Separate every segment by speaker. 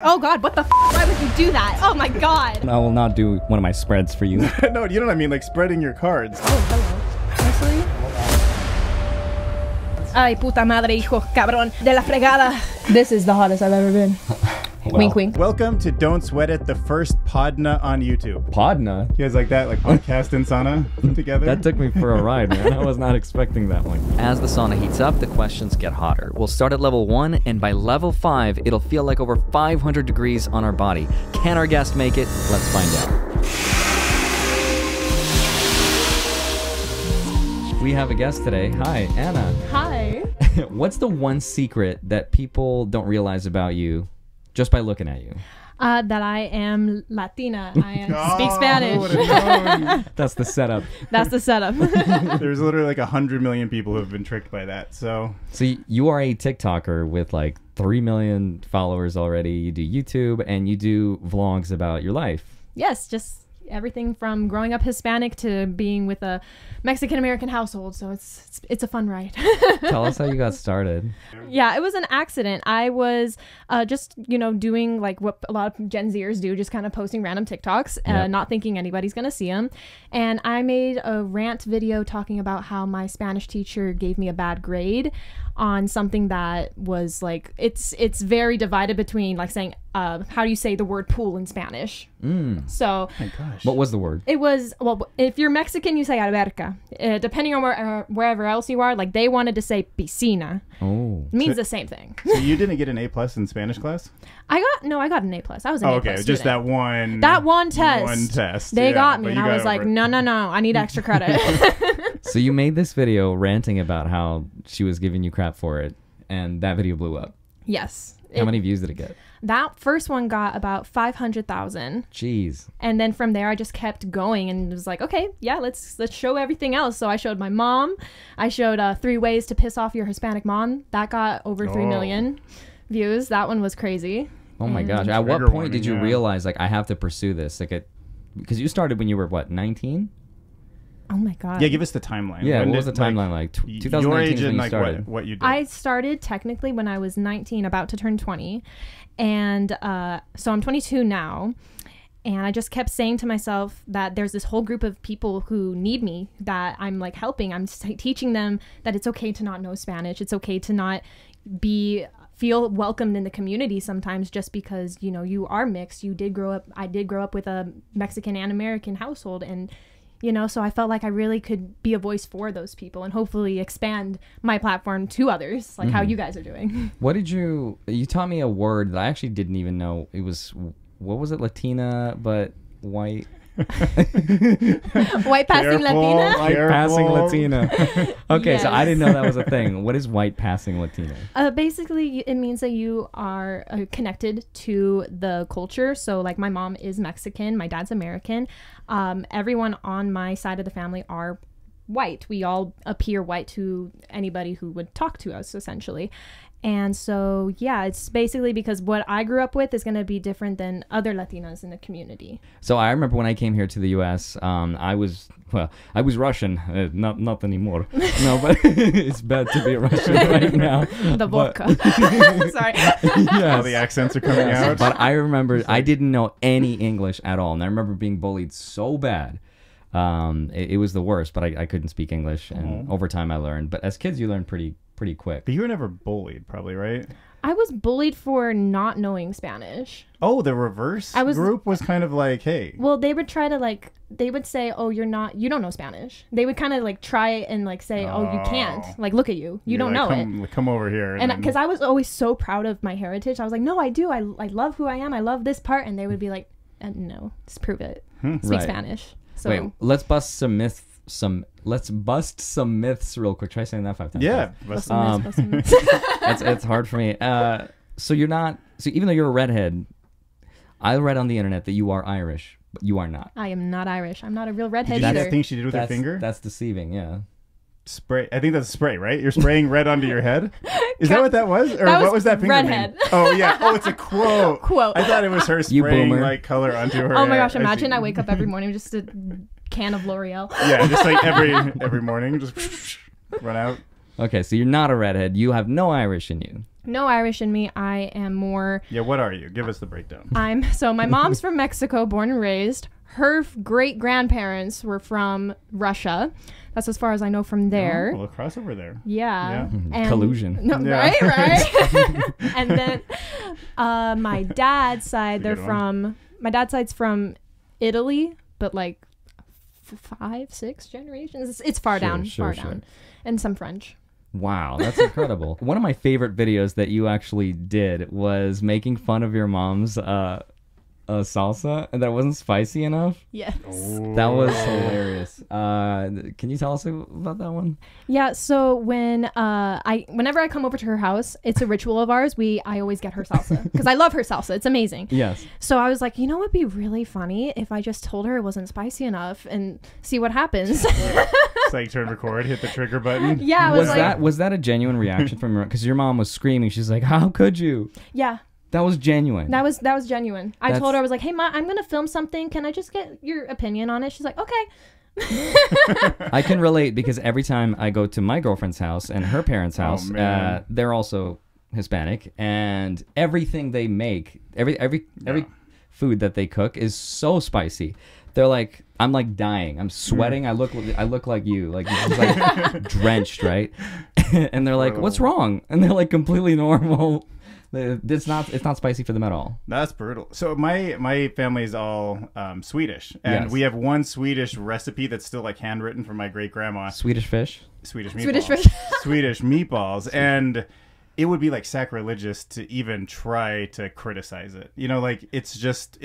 Speaker 1: Oh God, what the f? Why would you do that? Oh my God.
Speaker 2: I will not do one of my spreads for you.
Speaker 3: No, you know what I mean, like spreading your cards.
Speaker 1: Oh, hello. Honestly? Ay, puta madre, hijo, cabrón, de la fregada. This is the hottest I've ever been.
Speaker 2: Wow.
Speaker 1: Wink, wink.
Speaker 3: Welcome to Don't Sweat It, the first podna on YouTube.
Speaker 2: Podna?
Speaker 3: You guys like that? Like podcast and sauna together?
Speaker 2: That took me for a ride, man. I was not expecting that one.
Speaker 4: As the sauna heats up, the questions get hotter. We'll start at level 1, and by level 5, it'll feel like over 500 degrees on our body. Can our guest make it? Let's find out. We have a guest today. Hi, Anna.
Speaker 1: Hi.
Speaker 4: What's the one secret that people don't realize about you just by looking at you?
Speaker 1: That I am Latina. I speak Spanish.
Speaker 2: That's the setup.
Speaker 1: That's the setup.
Speaker 3: There's literally like 100 million people who have been tricked by that. So
Speaker 2: you are a TikToker with like 3 million followers already. You do YouTube and you do vlogs about your life.
Speaker 1: Yes, just everything from growing up Hispanic to being with a Mexican-American household. So it's a fun ride.
Speaker 2: Tell us how you got started.
Speaker 1: Yeah, it was an accident. I was just, doing like what a lot of Gen Zers do, just kind of posting random TikToks,
Speaker 2: Yep.
Speaker 1: not thinking anybody's going to see them. And I made a rant video talking about how my Spanish teacher gave me a bad grade on something that was like, it's very divided between like saying, how do you say the word pool in Spanish? So
Speaker 3: oh my gosh.
Speaker 2: What was the word?
Speaker 1: it was, well, if you're Mexican, you say alberca. Depending on wherever else you are, like they wanted to say piscina.
Speaker 2: Oh.
Speaker 1: It means the same thing.
Speaker 3: So you didn't get an A+ in Spanish class?
Speaker 1: I got an A+. I was an A+
Speaker 3: Okay,
Speaker 1: student.
Speaker 3: just that one
Speaker 1: test.
Speaker 3: One test.
Speaker 1: They
Speaker 3: yeah,
Speaker 1: got me,
Speaker 3: but
Speaker 1: and
Speaker 3: you
Speaker 1: I
Speaker 3: got
Speaker 1: was like,
Speaker 3: over it.
Speaker 1: no, I need extra credit.
Speaker 2: So you made this video ranting about how she was giving you crap for it, and that video blew up.
Speaker 1: Yes.
Speaker 2: How many views did it get?
Speaker 1: That first one got about 500,000.
Speaker 2: Jeez.
Speaker 1: And then from there, I just kept going and was like, okay, yeah, let's show everything else. So I showed my mom. I showed 3 ways to piss off your Hispanic mom. That got over 3 million views. That one was crazy.
Speaker 2: Oh my gosh. At what
Speaker 3: Trigger
Speaker 2: point did you
Speaker 3: warning, yeah.
Speaker 2: realize, like, I have to pursue this? Like, because you started when you were, what, 19?
Speaker 1: Oh my God.
Speaker 3: Yeah, give us the timeline.
Speaker 2: Yeah,
Speaker 3: When
Speaker 2: what was the
Speaker 3: did,
Speaker 2: timeline like? 2019
Speaker 3: your age
Speaker 2: is when
Speaker 3: and
Speaker 2: you
Speaker 3: like
Speaker 2: started.
Speaker 3: what you did.
Speaker 1: I started technically when I was 19, about to turn 20. And so I'm 22 now. And I just kept saying to myself that there's this whole group of people who need me, that I'm like helping. I'm teaching them that it's okay to not know Spanish. It's okay to not feel welcomed in the community sometimes just because, you are mixed. I did grow up with a Mexican and American household, and so I felt like I really could be a voice for those people and hopefully expand my platform to others, like how you guys are doing.
Speaker 2: What did you taught me a word that I actually didn't even know. It was, what was it? Latina, but white.
Speaker 1: White passing Latina?
Speaker 2: White passing Latina. Okay,
Speaker 1: Yes.
Speaker 2: so I didn't know that was a thing. What is white passing Latina?
Speaker 1: Basically, it means that you are connected to the culture. So like my mom is Mexican, my dad's American. Everyone on my side of the family are white. We all appear white to anybody who would talk to us, essentially. And so, yeah, it's basically because what I grew up with is going to be different than other Latinos in the community.
Speaker 2: So I remember when I came here to the U.S., I was Russian, not anymore. No, but it's bad to be Russian right now.
Speaker 1: The vodka. Sorry.
Speaker 3: All the accents are coming out.
Speaker 2: But I remember I didn't know any English at all, and I remember being bullied so bad. It was the worst, but I couldn't speak English, and over time I learned. But as kids, you learn pretty quick.
Speaker 3: But you were never bullied, probably, right?
Speaker 1: I was bullied for not knowing Spanish.
Speaker 3: Oh, the reverse group was kind of like, hey.
Speaker 1: Well, they would try to they would say, oh, you don't know Spanish. They would kind of try and say, oh, you can't. Like, look at you. You don't know it.
Speaker 3: Come over here.
Speaker 1: And because I was always so proud of my heritage, I was like, no, I do. I love who I am. I love this part. And they would be like, no, just prove it. Speak
Speaker 2: Right.
Speaker 1: Spanish. So
Speaker 2: Wait, let's bust some myths real quick. Try saying that 5 times.
Speaker 3: Yeah.
Speaker 1: bust some myths.
Speaker 2: It's hard for me. So you're not. So even though you're a redhead, I read on the internet that you are Irish, but you are not.
Speaker 1: I am not Irish. I'm not a real redhead
Speaker 3: Did you see
Speaker 1: either.
Speaker 3: that thing she did with her finger?
Speaker 2: That's deceiving. Yeah.
Speaker 3: Spray. I think that's spray, right? You're spraying red onto your head. Is that what that was? Or
Speaker 1: That
Speaker 3: what
Speaker 1: was
Speaker 3: was that finger
Speaker 1: redhead.
Speaker 3: mean? Oh yeah. Oh, it's a quote.
Speaker 1: Quote.
Speaker 3: I thought it was her
Speaker 2: You
Speaker 3: spraying
Speaker 2: boomer.
Speaker 3: like color onto her.
Speaker 1: Oh my gosh,
Speaker 3: hair.
Speaker 1: imagine I wake up every morning with just a can of L'Oreal.
Speaker 3: Yeah, just like every morning, just run out.
Speaker 2: Okay, so you're not a redhead. You have no Irish in you.
Speaker 1: No Irish in me. I am more.
Speaker 3: Yeah, what are you? Give us the breakdown.
Speaker 1: So my mom's from Mexico, born and raised. Her great grandparents were from Russia. That's as far as I know from there.
Speaker 3: Oh, a little crossover there.
Speaker 1: Yeah. And
Speaker 2: Collusion.
Speaker 1: No,
Speaker 3: Yeah.
Speaker 1: right. And then my dad's side, they're
Speaker 3: good
Speaker 1: from. My dad's side's from Italy, but like 5, 6 generations. It's far down, far down, and some French.
Speaker 2: Wow, that's incredible. One of my favorite videos that you actually did was making fun of your mom's salsa and that wasn't spicy enough.
Speaker 1: Yes.
Speaker 2: That was hilarious. Can you tell us about that one?
Speaker 1: Yeah. So whenever I come over to her house, it's a ritual of ours. I always get her salsa because I love her salsa. It's amazing.
Speaker 2: Yes.
Speaker 1: So I was like, what'd be really funny if I just told her it wasn't spicy enough and see what happens.
Speaker 3: It's like turn record, hit the trigger button.
Speaker 1: Yeah.
Speaker 2: Was that a genuine reaction from her? Because your mom was screaming. She's like, "How could you?"
Speaker 1: Yeah.
Speaker 2: That was genuine.
Speaker 1: That was genuine. I told her, I was like, "Hey, Ma, I'm gonna film something. Can I just get your opinion on it?" She's like, "Okay."
Speaker 2: I can relate because every time I go to my girlfriend's house and her parents' house, they're also Hispanic, and everything they make, every food that they cook is so spicy. They're like, I'm like dying. I'm sweating. I look like you, like just like drenched, right? And they're like, "What's wrong?" And they're like, completely normal. It's not spicy for them at all.
Speaker 3: That's brutal. So my family is all Swedish, and we have one Swedish recipe that's still like handwritten from my great grandma.
Speaker 2: Swedish fish.
Speaker 3: Swedish meatballs.
Speaker 1: Swedish fish.
Speaker 3: Swedish meatballs, and it would be like sacrilegious to even try to criticize it. Like it's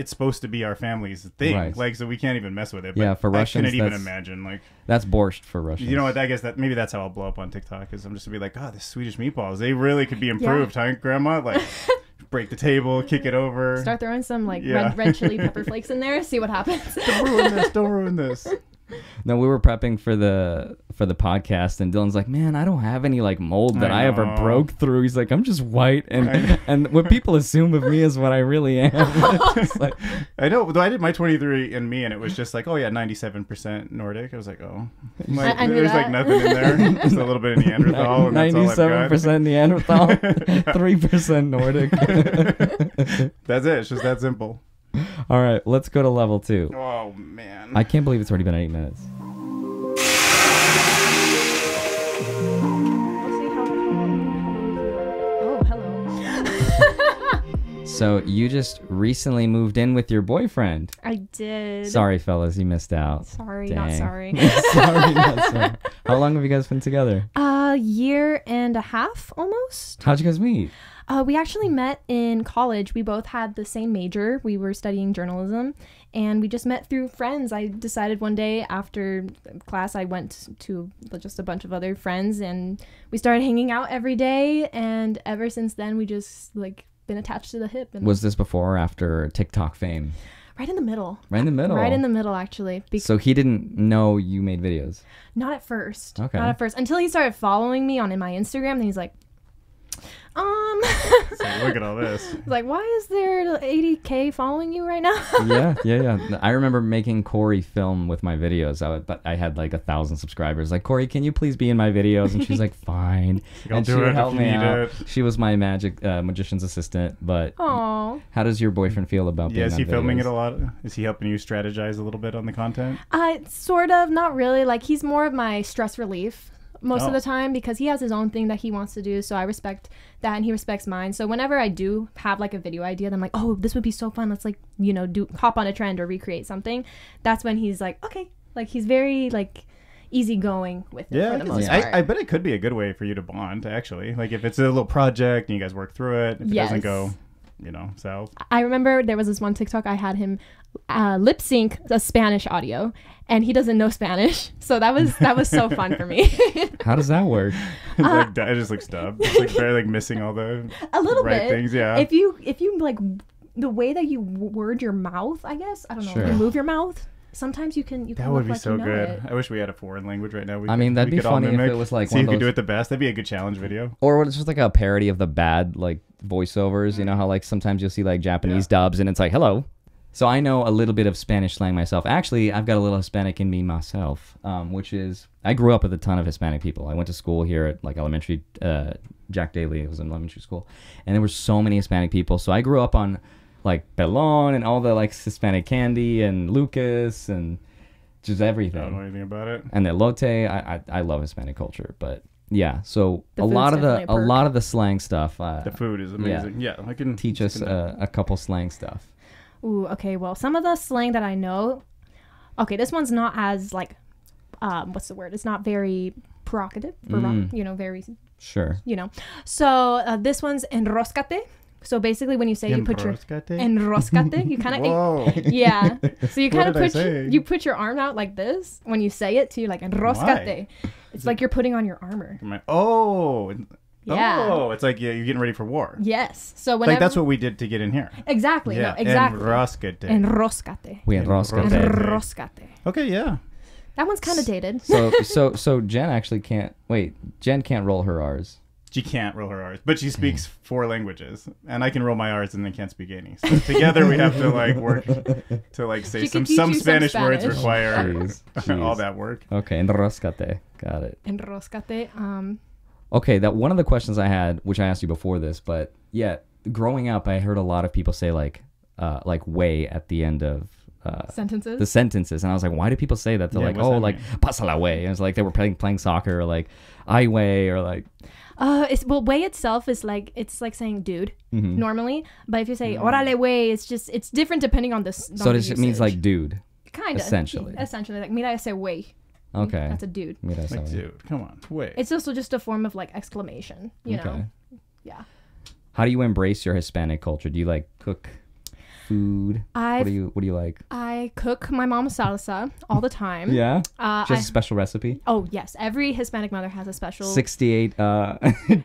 Speaker 3: supposed to be our family's thing.
Speaker 2: Right.
Speaker 3: Like, so we can't even mess with it. But
Speaker 2: yeah, for Russians,
Speaker 3: I couldn't even imagine. Like,
Speaker 2: that's borscht for Russians.
Speaker 3: You know what? I guess maybe that's how I'll blow up on TikTok. Is I'm just gonna be like, "Oh, the Swedish meatballs, they really could be improved, huh, Grandma?" Like, break the table, kick it over,
Speaker 1: start throwing some like red chili pepper flakes in there, see what happens.
Speaker 3: Don't ruin this.
Speaker 2: No, we were prepping for the podcast, and Dylan's like, "Man, I don't have any like mold that I ever broke through." He's like, "I'm just white, and what people assume of me is what I really am." Like,
Speaker 3: I know. Though I did my 23andMe, and it was just like, "Oh yeah, 97% Nordic." I was like, "Oh, there's like nothing in there. Just a little bit of Neanderthal."
Speaker 2: 97% Neanderthal, 3% Nordic.
Speaker 3: That's it. It's just that simple.
Speaker 2: All right, let's go to level 2.
Speaker 3: Oh man,
Speaker 2: I can't believe it's already been 8 minutes.
Speaker 1: Oh, hello.
Speaker 2: So you just recently moved in with your boyfriend.
Speaker 1: I did.
Speaker 2: Sorry, fellas, you missed out.
Speaker 1: Sorry,
Speaker 2: Dang.
Speaker 1: not sorry.
Speaker 2: Sorry, not sorry. How long have you guys been together?
Speaker 1: A year and a half, almost.
Speaker 2: How'd you guys meet?
Speaker 1: We actually met in college. We both had the same major. We were studying journalism, and we just met through friends. I decided one day after class, I went to just a bunch of other friends, and we started hanging out every day. And ever since then, we just like been attached to the hip. And
Speaker 2: Was this before or after TikTok fame?
Speaker 1: Right in the middle.
Speaker 2: Right in the middle.
Speaker 1: Right in the middle, actually.
Speaker 2: So he didn't know you made videos?
Speaker 1: Not at first.
Speaker 2: Okay.
Speaker 1: Not at first. Until he started following me on my Instagram, and he's like,
Speaker 3: So look at all this.
Speaker 1: like, why is there 80K following you right now?
Speaker 2: Yeah. I remember making Corey film with my videos. But I had like 1,000 subscribers. Like, "Corey, can you please be in my videos?" And she's like, "Fine."
Speaker 3: I'll
Speaker 2: And she
Speaker 3: do
Speaker 2: would
Speaker 3: it
Speaker 2: help
Speaker 3: if
Speaker 2: me
Speaker 3: you need
Speaker 2: out.
Speaker 3: it.
Speaker 2: She was my magician's assistant. But
Speaker 1: Aw.
Speaker 2: how does your boyfriend feel about being
Speaker 3: Yeah, is
Speaker 2: on
Speaker 3: he filming
Speaker 2: videos?
Speaker 3: it a lot? Is he helping you strategize a little bit on the content?
Speaker 1: Sort of, not really. Like, he's more of my stress relief most of
Speaker 3: Oh.
Speaker 1: the time because he has his own thing that he wants to do. So I respect that, and he respects mine. So whenever I do have like a video idea, then I'm like, "Oh, this would be so fun. Let's like, hop on a trend or recreate something." That's when he's like, "Okay." Like, he's very like easygoing with it for the most part.
Speaker 3: I bet it could be a good way for you to bond, actually. Like, if it's a little project and you guys work through it, if it doesn't go, south.
Speaker 1: I remember there was this one TikTok I had him lip sync a Spanish audio, and he doesn't know Spanish, so that was so fun for me.
Speaker 2: How does that work?
Speaker 3: It just looks dumb. It's like very like missing all the
Speaker 1: A little
Speaker 3: right
Speaker 1: bit.
Speaker 3: things. Yeah.
Speaker 1: If you like the way that you word your mouth, I guess I don't know.
Speaker 2: Sure.
Speaker 1: You move your mouth. Sometimes you can.
Speaker 3: That would be so good. I wish we had a foreign language right now.
Speaker 2: That'd be funny if it was like
Speaker 3: see
Speaker 2: one
Speaker 3: who
Speaker 2: of
Speaker 3: could do
Speaker 2: those,
Speaker 3: it the best. That'd be a good challenge video.
Speaker 2: or it's just like a parody of the bad like voiceovers. You know how like sometimes you'll see like Japanese dubs and it's like, "Hello." So I know a little bit of Spanish slang myself. Actually, I've got a little Hispanic in me myself, which is I grew up with a ton of Hispanic people. I went to school here at like elementary, Jack Daly. It was an elementary school, and there were so many Hispanic people. So I grew up on like Pelon and all the like Hispanic candy and Lucas and just everything.
Speaker 3: I don't know anything about it.
Speaker 2: And elote. I love Hispanic culture, but yeah. So
Speaker 1: The
Speaker 2: a
Speaker 1: food's
Speaker 2: lot of
Speaker 1: definitely a perk.
Speaker 2: a lot of the slang stuff.
Speaker 3: The food is amazing. Yeah, I can
Speaker 2: teach us a couple slang stuff.
Speaker 1: Ooh, okay. Well, some of the slang that I know. Okay, this one's not as like, what's the word? It's not very provocative. Very.
Speaker 2: Sure.
Speaker 1: So this one's enroscate. So basically, when you say you put your enroscate, you kind of yeah. So you kind of put your arm out like this when you say it too, like enroscate. It's like you're putting on your armor. Yeah.
Speaker 3: Oh, it's like you're getting ready for war.
Speaker 1: Yes. So whenever,
Speaker 3: like that's what we did to get in here.
Speaker 1: Exactly.
Speaker 3: Yeah.
Speaker 1: No, exactly.
Speaker 3: Enroscate.
Speaker 2: We enroscate.
Speaker 1: Enroscate.
Speaker 3: Okay, yeah.
Speaker 1: That one's kind of dated.
Speaker 2: So Jen actually can't wait. Jen can't roll her R's.
Speaker 3: She can't roll her R's, but she speaks 4 languages, and I can roll my R's and they can't speak any. So together we have to like work to like say some Spanish words require all that work.
Speaker 2: Okay, enroscate. Got it.
Speaker 1: Enroscate.
Speaker 2: Okay, that one of the questions I had, which I asked you before this, but yeah, growing up, I heard a lot of people say like way at the end of
Speaker 1: sentences.
Speaker 2: The sentences, and I was like, why do people say that? They're like, oh, like pasa la way. And it's like they were playing soccer, or like I way, or like.
Speaker 1: Way itself is like it's like saying dude normally, but if you say orale way, it's different depending on this.
Speaker 2: So it means like dude.
Speaker 1: Kind of.
Speaker 2: Essentially,
Speaker 1: like mira ese way.
Speaker 2: Okay.
Speaker 1: That's a dude.
Speaker 3: Like, dude, come on, wait.
Speaker 1: It's also just a form of like exclamation, you know? Yeah.
Speaker 2: How do you embrace your Hispanic culture? Do you like cook food? What do you like?
Speaker 1: I cook my mom's salsa all the time.
Speaker 2: Yeah? Just a special recipe?
Speaker 1: Oh, yes. Every Hispanic mother has a special...
Speaker 2: 68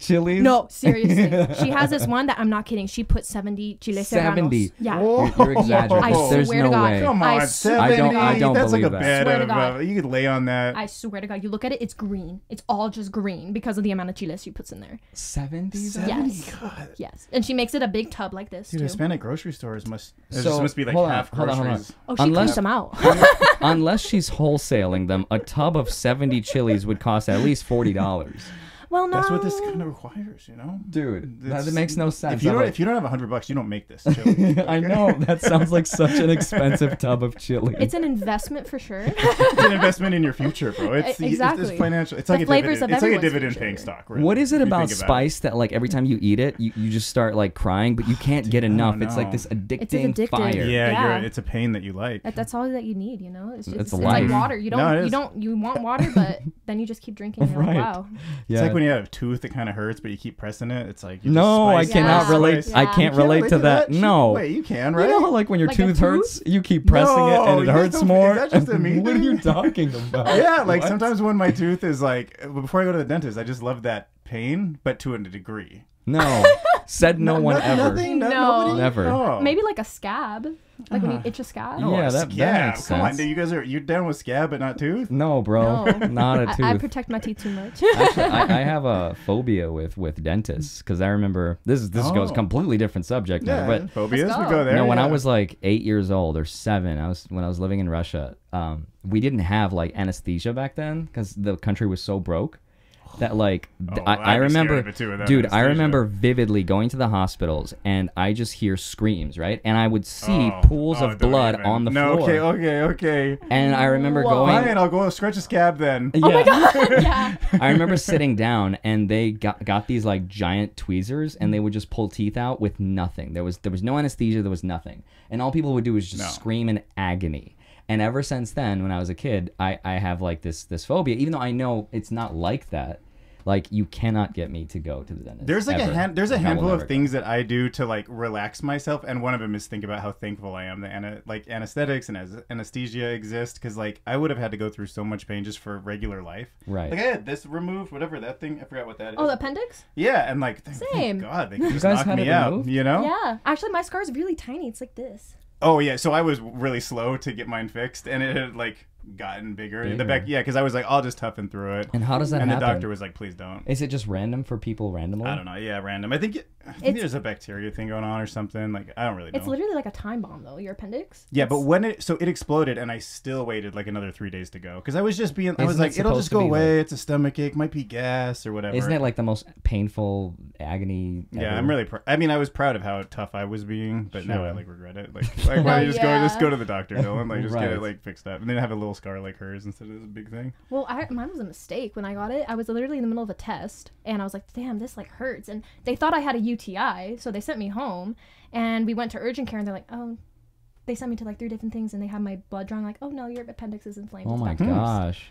Speaker 2: chilies?
Speaker 1: No, seriously. She has this one that I'm not kidding. She put 70 chiles serranos.
Speaker 2: 70?
Speaker 1: Yeah.
Speaker 2: You're exaggerating.
Speaker 1: I
Speaker 2: There's
Speaker 1: swear
Speaker 2: no
Speaker 1: to God.
Speaker 2: way.
Speaker 3: Come on, 70?
Speaker 2: I don't
Speaker 3: That's
Speaker 2: believe
Speaker 3: like a
Speaker 2: that.
Speaker 3: bed
Speaker 1: Swear to God.
Speaker 3: you could lay on that.
Speaker 1: I swear to God. You look at it, it's green. It's all just green because of the amount of chiles she puts in there.
Speaker 2: 70?
Speaker 1: Yes.
Speaker 3: God.
Speaker 1: Yes. And she makes it a big tub like this,
Speaker 3: Dude,
Speaker 1: too.
Speaker 3: Hispanic grocery stores must be like
Speaker 2: hold
Speaker 3: half
Speaker 2: on.
Speaker 3: groceries.
Speaker 1: Oh, she cleans them out.
Speaker 2: Unless she's wholesaling them, a tub of 70 chilies would cost at least $40.
Speaker 1: Well, no.
Speaker 3: That's what this kind of requires,
Speaker 2: Dude, that makes no sense.
Speaker 3: If you don't have $100, you don't make this chili.
Speaker 2: I know. That sounds like such an expensive tub of chili.
Speaker 1: It's an investment for sure.
Speaker 3: It's an investment in your future, bro. It's financial. It's like a dividend. It's like a dividend-paying stock. Really,
Speaker 2: what is it about spice that like every time you eat it, you just start like crying, but you can't get enough? It's like this addicting fire.
Speaker 3: Yeah. It's a pain that you like.
Speaker 1: That's all that you need, It's
Speaker 2: life.
Speaker 1: like water. You want water, but then you just keep drinking. You're like, wow.
Speaker 3: It's like when you have a tooth that kind of hurts, but you keep pressing it. It's like
Speaker 2: I cannot relate. I can't relate to that. No.
Speaker 3: Wait, you can, right?
Speaker 2: You know how like when your tooth hurts, you keep pressing it and it hurts more.
Speaker 3: Is that just a me?
Speaker 2: What are you talking about?
Speaker 3: Yeah, like sometimes when my tooth is like before I go to the dentist, I just love that pain, but to a degree.
Speaker 2: No. Said no one ever.
Speaker 1: No.
Speaker 2: Never.
Speaker 3: No.
Speaker 1: Maybe like a scab. Like when you itch a scab.
Speaker 2: Yeah, that makes
Speaker 3: Come on,
Speaker 2: sense.
Speaker 3: dude, you're down with scab, but not tooth?
Speaker 2: No, bro.
Speaker 1: No.
Speaker 2: Not a tooth.
Speaker 1: I protect my teeth too much.
Speaker 2: Actually, I have a phobia with dentists because I remember this goes completely different subject now, but
Speaker 3: phobias we go there.
Speaker 2: No, when I was like 8 years old or 7, when I was living in Russia, we didn't have like anesthesia back then because the country was so broke. That like I remember, dude. I remember vividly going to the hospitals, and I just hear screams, right? And I would see pools of blood on the floor.
Speaker 3: Okay.
Speaker 2: And I remember going.
Speaker 3: Fine, I'll go stretch a scab then.
Speaker 2: Yeah.
Speaker 1: Oh my God! Yeah.
Speaker 2: I remember sitting down, and they got these like giant tweezers, and they would just pull teeth out with nothing. There was no anesthesia. There was nothing, and all people would do was just scream in agony. And ever since then, when I was a kid, I have like this phobia, even though I know it's not like that. Like, you cannot get me to go to the dentist.
Speaker 3: There's like
Speaker 2: ever.
Speaker 3: a handful of things that I do to like relax myself, and one of them is think about how thankful I am that anesthetics and anesthesia exist, because like I would have had to go through so much pain just for regular life.
Speaker 2: Right.
Speaker 3: Like I had this removed, whatever that thing. I forgot what that is.
Speaker 1: Oh, the appendix?
Speaker 3: Yeah, and like
Speaker 1: Same.
Speaker 3: Thank God, they could just
Speaker 2: guys
Speaker 3: knock
Speaker 2: had
Speaker 3: me
Speaker 2: it
Speaker 3: out.
Speaker 2: removed?
Speaker 1: Yeah. Actually, my scar is really tiny. It's like this.
Speaker 3: Oh yeah, so I was really slow to get mine fixed, and it had like gotten bigger. Because I was like, I'll just toughen through it.
Speaker 2: And how does that happen?
Speaker 3: And the doctor was like, please don't.
Speaker 2: Is it just random for people randomly?
Speaker 3: I don't know. Yeah, random. I think there's a bacteria thing going on or something. Like, I don't really know.
Speaker 1: It's literally like a time bomb, though. Your appendix.
Speaker 3: Yeah, but when it exploded, and I still waited like another 3 days to go because I was just being. I was like, it'll just go away. It's a stomach ache, might be gas or whatever.
Speaker 2: Isn't it like the most painful agony ever?
Speaker 3: Yeah, I'm really. I mean, I was proud of how tough I was being, but now I like regret it. Like why don't you just go to the doctor, Dylan? Like just get it like fixed up, and then have a little scar like hers instead of this big thing.
Speaker 1: Well, mine was a mistake when I got it. I was literally in the middle of a test, and I was like, damn, this like hurts, and they thought I had a UTI, so they sent me home, and we went to urgent care, and they're like, oh. They sent me to like 3 different things, and they had my blood drawn. Like, oh no, your appendix is inflamed.
Speaker 2: Oh my gosh,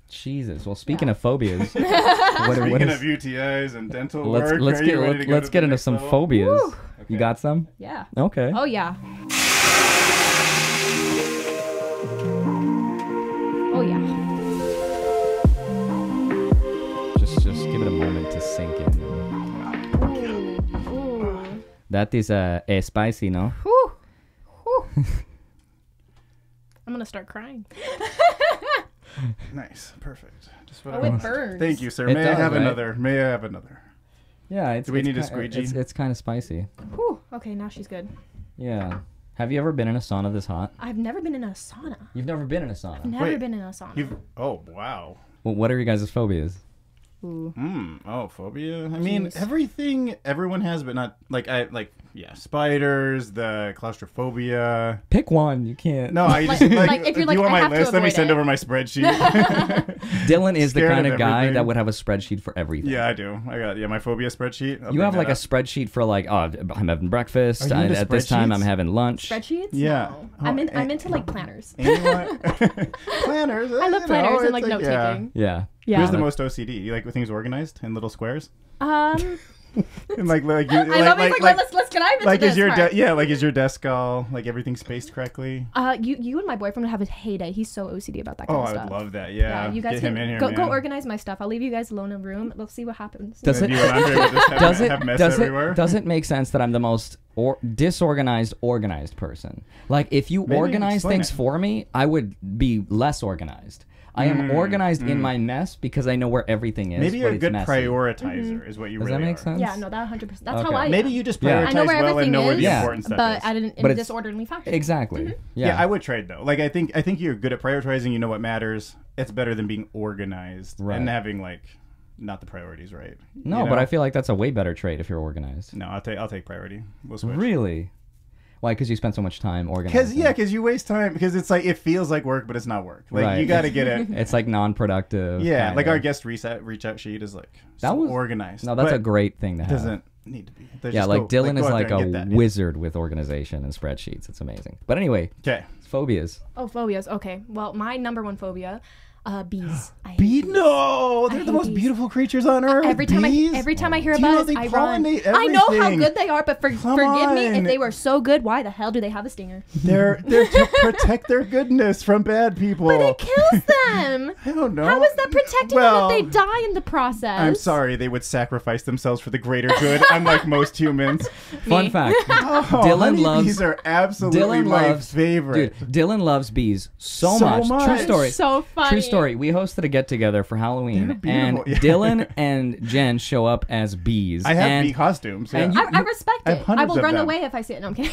Speaker 2: Jesus. Well, speaking of phobias,
Speaker 3: speaking of UTIs and dental work,
Speaker 2: let's get into some phobias. Okay. You got some?
Speaker 1: Yeah.
Speaker 2: Okay.
Speaker 1: Oh yeah. Oh yeah.
Speaker 2: Just give it a moment to sink in.
Speaker 1: Ooh.
Speaker 2: That is spicy, no?
Speaker 1: Whew. I'm gonna start crying.
Speaker 3: Nice, perfect. Just
Speaker 1: what it burns.
Speaker 3: Thank you, sir. May I have another?
Speaker 2: Yeah.
Speaker 3: Do we need a squeegee?
Speaker 2: It's kind of spicy.
Speaker 1: Whew. Okay, now she's good.
Speaker 2: Yeah. Have you ever been in a sauna this hot?
Speaker 1: I've never been in a sauna.
Speaker 2: You've never been in a sauna?
Speaker 1: I've never been in a sauna.
Speaker 3: Oh wow.
Speaker 2: Well, what are your guys' phobias?
Speaker 1: Ooh.
Speaker 3: Phobia. I mean, everything everyone has, but not spiders, the claustrophobia.
Speaker 2: Pick one. You can't.
Speaker 3: No, I just like if you're like, you want my list? Let me send over my spreadsheet.
Speaker 2: Dylan is the kind of guy that would have a spreadsheet for everything.
Speaker 3: Yeah, I do. I got my phobia spreadsheet.
Speaker 2: You have like a spreadsheet for like, oh, I'm having breakfast. At this time, I'm having lunch.
Speaker 1: Spreadsheets?
Speaker 3: Yeah.
Speaker 1: No. I'm into like planners.
Speaker 3: Planners.
Speaker 1: I love planners and like note taking.
Speaker 2: Yeah.
Speaker 3: Who's the most OCD? You like with things organized in little squares? And
Speaker 1: let's get dive into this.
Speaker 3: Is your desk all like everything spaced correctly?
Speaker 1: You and my boyfriend would have a heyday. He's so OCD about that kind of stuff.
Speaker 3: Oh, I would love that. Yeah,
Speaker 1: you guys
Speaker 3: get him in here,
Speaker 1: go organize my stuff. I'll leave you guys alone in a room. We'll see what happens.
Speaker 2: Does it make sense that I'm the most disorganized organized person? Like if you organize things for me, I would be less organized. I am organized in my mess because I know where everything is.
Speaker 3: Maybe you're a good prioritizer is what you really are.
Speaker 2: Does that make sense?
Speaker 1: Yeah, no, that 100%. That's how I am.
Speaker 3: Maybe you just prioritize well and know where the important stuff is.
Speaker 1: But in a disorderly fashion.
Speaker 2: Exactly.
Speaker 3: Yeah, I would trade though. Like I think you're good at prioritizing. You know what matters. It's better than being organized and having like not the priorities right.
Speaker 2: No, but I feel like that's a way better trait if you're organized.
Speaker 3: No, I'll take priority. We'll switch.
Speaker 2: Really? Why? Because you spend so much time organizing.
Speaker 3: Because you waste time. Because it's like it feels like work, but it's not work. Like you got to get it.
Speaker 2: It's like non-productive.
Speaker 3: Yeah, like our guest reach out sheet is like organized.
Speaker 2: No, that's a great thing to have.
Speaker 3: Doesn't need to be.
Speaker 2: Dylan is like a wizard with organization and spreadsheets. It's amazing. But anyway, phobias.
Speaker 1: Oh, phobias. Okay. Well, my number one phobia. Bees.
Speaker 3: Bees? No, they're the most beautiful creatures on earth.
Speaker 1: Every time I hear a buzz, I run. I know how good they are, but forgive me if they were so good. Why the hell do they have a stinger?
Speaker 3: They're to protect their goodness from bad people.
Speaker 1: But it kills them.
Speaker 3: I don't know.
Speaker 1: How is that protecting them if they die in the process?
Speaker 3: I'm sorry, they would sacrifice themselves for the greater good. Unlike most humans.
Speaker 2: Fun fact:
Speaker 3: bees are absolutely my favorite.
Speaker 2: Dude, Dylan loves bees so much. True story.
Speaker 1: So funny.
Speaker 2: True story. We hosted a get-together for Halloween, and Dylan and Jen show up as bees.
Speaker 3: I have bee costumes. Yeah.
Speaker 1: I respect it. I will run away if I see it. No, I'm kidding.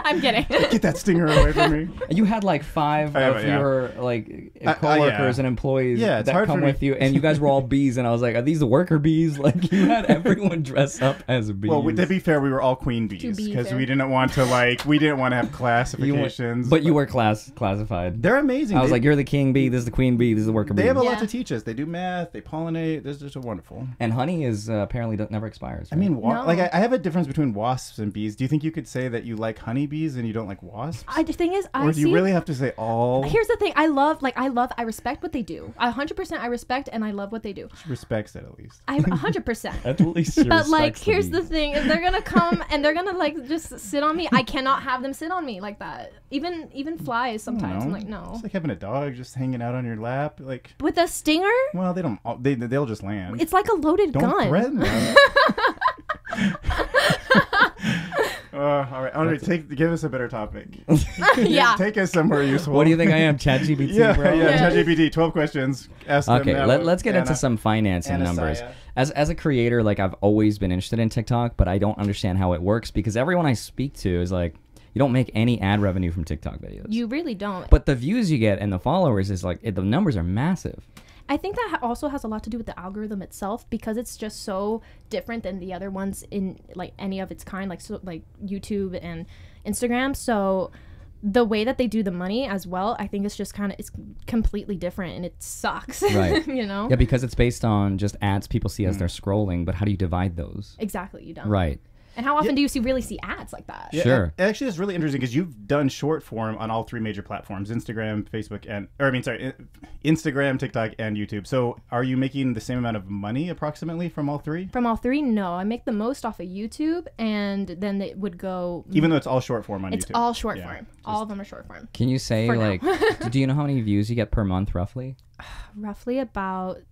Speaker 1: I'm kidding.
Speaker 3: Get that stinger away from me.
Speaker 2: You had like 5 of your like coworkers and employees that come with you, and you guys were all bees, and I was like, are these the worker bees? Like you had everyone dress up as bees.
Speaker 3: Well, to be fair, we were all queen bees because we didn't want to have classifications.
Speaker 2: But you were classified.
Speaker 3: They're amazing.
Speaker 2: I was like, you're the king bee. This is the queen bee. This is the worker bee.
Speaker 3: They have a lot to teach us. They do math. They pollinate. This is wonderful.
Speaker 2: And honey is apparently never expires. Right?
Speaker 3: I mean, I have a difference between wasps and bees. Do you think you could say that you like honeybees and you don't like wasps?
Speaker 1: The thing is,
Speaker 3: or do you really have to say all?
Speaker 1: Here's the thing. I respect what they do. 100% I respect and I love what they do.
Speaker 3: She respects it at least.
Speaker 1: 100%.
Speaker 2: At least she
Speaker 1: But like, here's the thing. If they're gonna come and they're gonna like just sit on me, I cannot have them sit on me like that. Even flies sometimes. I'm like, no.
Speaker 3: It's like having a dog just hanging out on your lap, like
Speaker 1: with a stinger.
Speaker 3: Well, they don't. They'll just land.
Speaker 1: It's like a loaded gun.
Speaker 3: Don't threaten them. All right, Andre, give us a better topic.
Speaker 1: Yeah.
Speaker 3: Take us somewhere useful.
Speaker 2: What do you think I am, ChatGPT, bro?
Speaker 3: Yeah, ChatGPT. 12 questions. Ask them.
Speaker 2: Okay, let's get into some finance and
Speaker 3: Ana
Speaker 2: numbers.
Speaker 3: Saia.
Speaker 2: As a creator, like I've always been interested in TikTok, but I don't understand how it works because everyone I speak to is like, you don't make any ad revenue from TikTok videos.
Speaker 1: You really don't.
Speaker 2: But the views you get and the followers is like, the numbers are massive.
Speaker 1: I think that also has a lot to do with the algorithm itself because it's just so different than the other ones in like any of its kind, like YouTube and Instagram. So the way that they do the money as well, I think it's just it's completely different and it sucks.
Speaker 2: Right.
Speaker 1: You know?
Speaker 2: Yeah, because it's based on just ads people see as they're scrolling, but how do you divide those?
Speaker 1: Exactly, you don't.
Speaker 2: Right.
Speaker 1: And how often do you really see ads like that?
Speaker 3: Yeah,
Speaker 2: sure.
Speaker 3: Actually, it's really interesting because you've done short form on all 3 major platforms: Instagram, Facebook, Instagram, TikTok, and YouTube. So, are you making the same amount of money approximately from all 3?
Speaker 1: From all 3, no. I make the most off of YouTube, and then it would go.
Speaker 3: Even though it's all short form on YouTube.
Speaker 1: It's all short form. All of them are short form.
Speaker 2: Can you say do you know how many views you get per month roughly?
Speaker 1: Roughly about.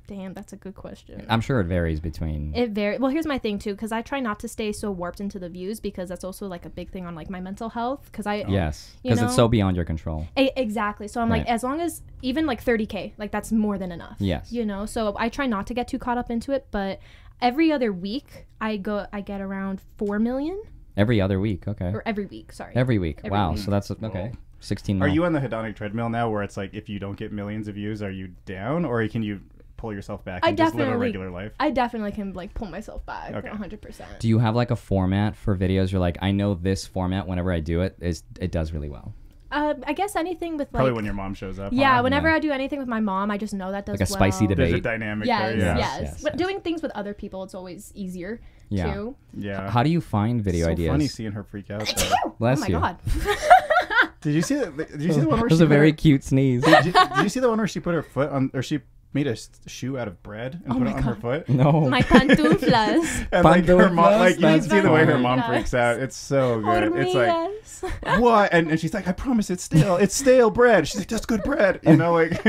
Speaker 1: Damn, that's a good question.
Speaker 2: I'm sure it varies between.
Speaker 1: It varies. Well, here's my thing too, because I try not to stay so warped into the views because that's also like a big thing on like my mental health. Because
Speaker 2: yes, because it's so beyond your control.
Speaker 1: Exactly. So I'm like, as long as even like 30K, like that's more than enough.
Speaker 2: Yes.
Speaker 1: You know, so I try not to get too caught up into it, but every other week I get around 4 million.
Speaker 2: Every other week, okay.
Speaker 1: Or every week, sorry.
Speaker 2: Every week. Wow.
Speaker 1: week.
Speaker 2: So that's okay. 16
Speaker 3: Are
Speaker 2: mil.
Speaker 3: you on the hedonic treadmill now, where it's like if you don't get millions of views, are you down, or can you pull yourself back and just live a regular life?
Speaker 1: I definitely can like pull myself back 100%.
Speaker 2: Do you have like a format for videos? You're like, I know this format whenever I do it does really well.
Speaker 1: I guess anything with like
Speaker 3: probably when your mom shows up.
Speaker 1: Yeah, whenever I do anything with my mom, I just know that does
Speaker 2: like a spicy debate.
Speaker 3: There's a dynamic
Speaker 1: yes,
Speaker 3: there.
Speaker 1: Yes. But doing things with other people, it's always easier too.
Speaker 3: Yeah.
Speaker 2: How do you find video
Speaker 3: so
Speaker 2: ideas?
Speaker 3: Funny seeing her freak out. Though.
Speaker 2: Bless
Speaker 1: you. Oh my god.
Speaker 3: Did you see the one where
Speaker 2: it was a very cute sneeze.
Speaker 3: Did you see the one where she put her foot on, or she made a shoe out of bread and put it on her foot?
Speaker 2: No.
Speaker 1: My pantuflas.
Speaker 3: And like her mom, like you can see the way her mom freaks out. It's so good. It's like, what? And she's like, I promise it's stale. It's stale bread. She's like, that's good bread. You know, like.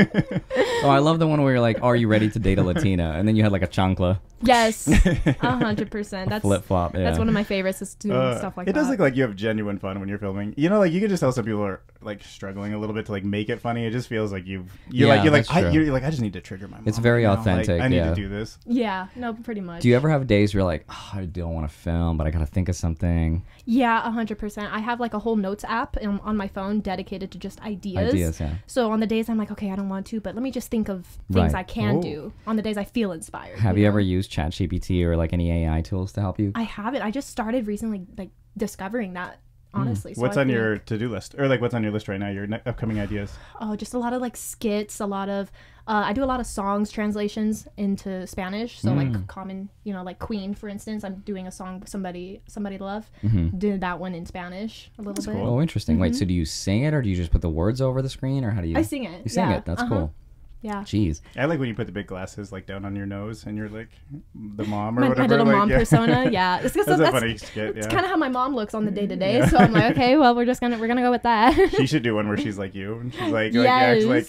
Speaker 2: Oh, I love the one where you're like, are you ready to date a Latina? And then you had like a chancla.
Speaker 1: Yes, 100%. That's
Speaker 2: flip flop. Yeah.
Speaker 1: That's one of my favorites is doing stuff like that.
Speaker 3: It does look like you have genuine fun when you're filming. You know, like you can just tell some people are like struggling a little bit to like make it funny. It just feels like you're like I just need to trigger my mom.
Speaker 2: It's very authentic.
Speaker 3: Like, I need to do this.
Speaker 1: Yeah, no, pretty much.
Speaker 2: Do you ever have days where you're like, oh, I don't want to film, but I gotta think of something?
Speaker 1: Yeah, 100%. I have like a whole notes app on my phone dedicated to just ideas.
Speaker 2: Ideas, yeah.
Speaker 1: So on the days I'm like, okay, I don't want to, but let me just think of things I can do on the days I feel inspired.
Speaker 2: Have you ever used ChatGPT or like any AI tools to help you?
Speaker 1: I haven't. I just started recently like discovering that, honestly. So
Speaker 3: what's on your to-do list? Or like what's on your list right now, your upcoming ideas?
Speaker 1: Oh, just a lot of like skits, a lot of I do a lot of songs translations into Spanish. So like common, you know, like Queen, for instance. I'm doing a song somebody to love. Did that one in Spanish a little bit.
Speaker 2: Cool. Oh, interesting. Wait, so do you sing it or do you just put the words over the screen or how do you?
Speaker 1: I sing it.
Speaker 2: You sing it. That's cool.
Speaker 1: Yeah.
Speaker 2: Jeez.
Speaker 3: I like when you put the big glasses like down on your nose and you're like the mom or whatever.
Speaker 1: My little
Speaker 3: like,
Speaker 1: mom persona. Yeah.
Speaker 3: That's a funny skit.
Speaker 1: It's kind of how my mom looks on the day to day. So I'm like, okay, well, we're gonna go with that.
Speaker 3: She should do one where she's like you and she's like,
Speaker 1: yes.
Speaker 3: like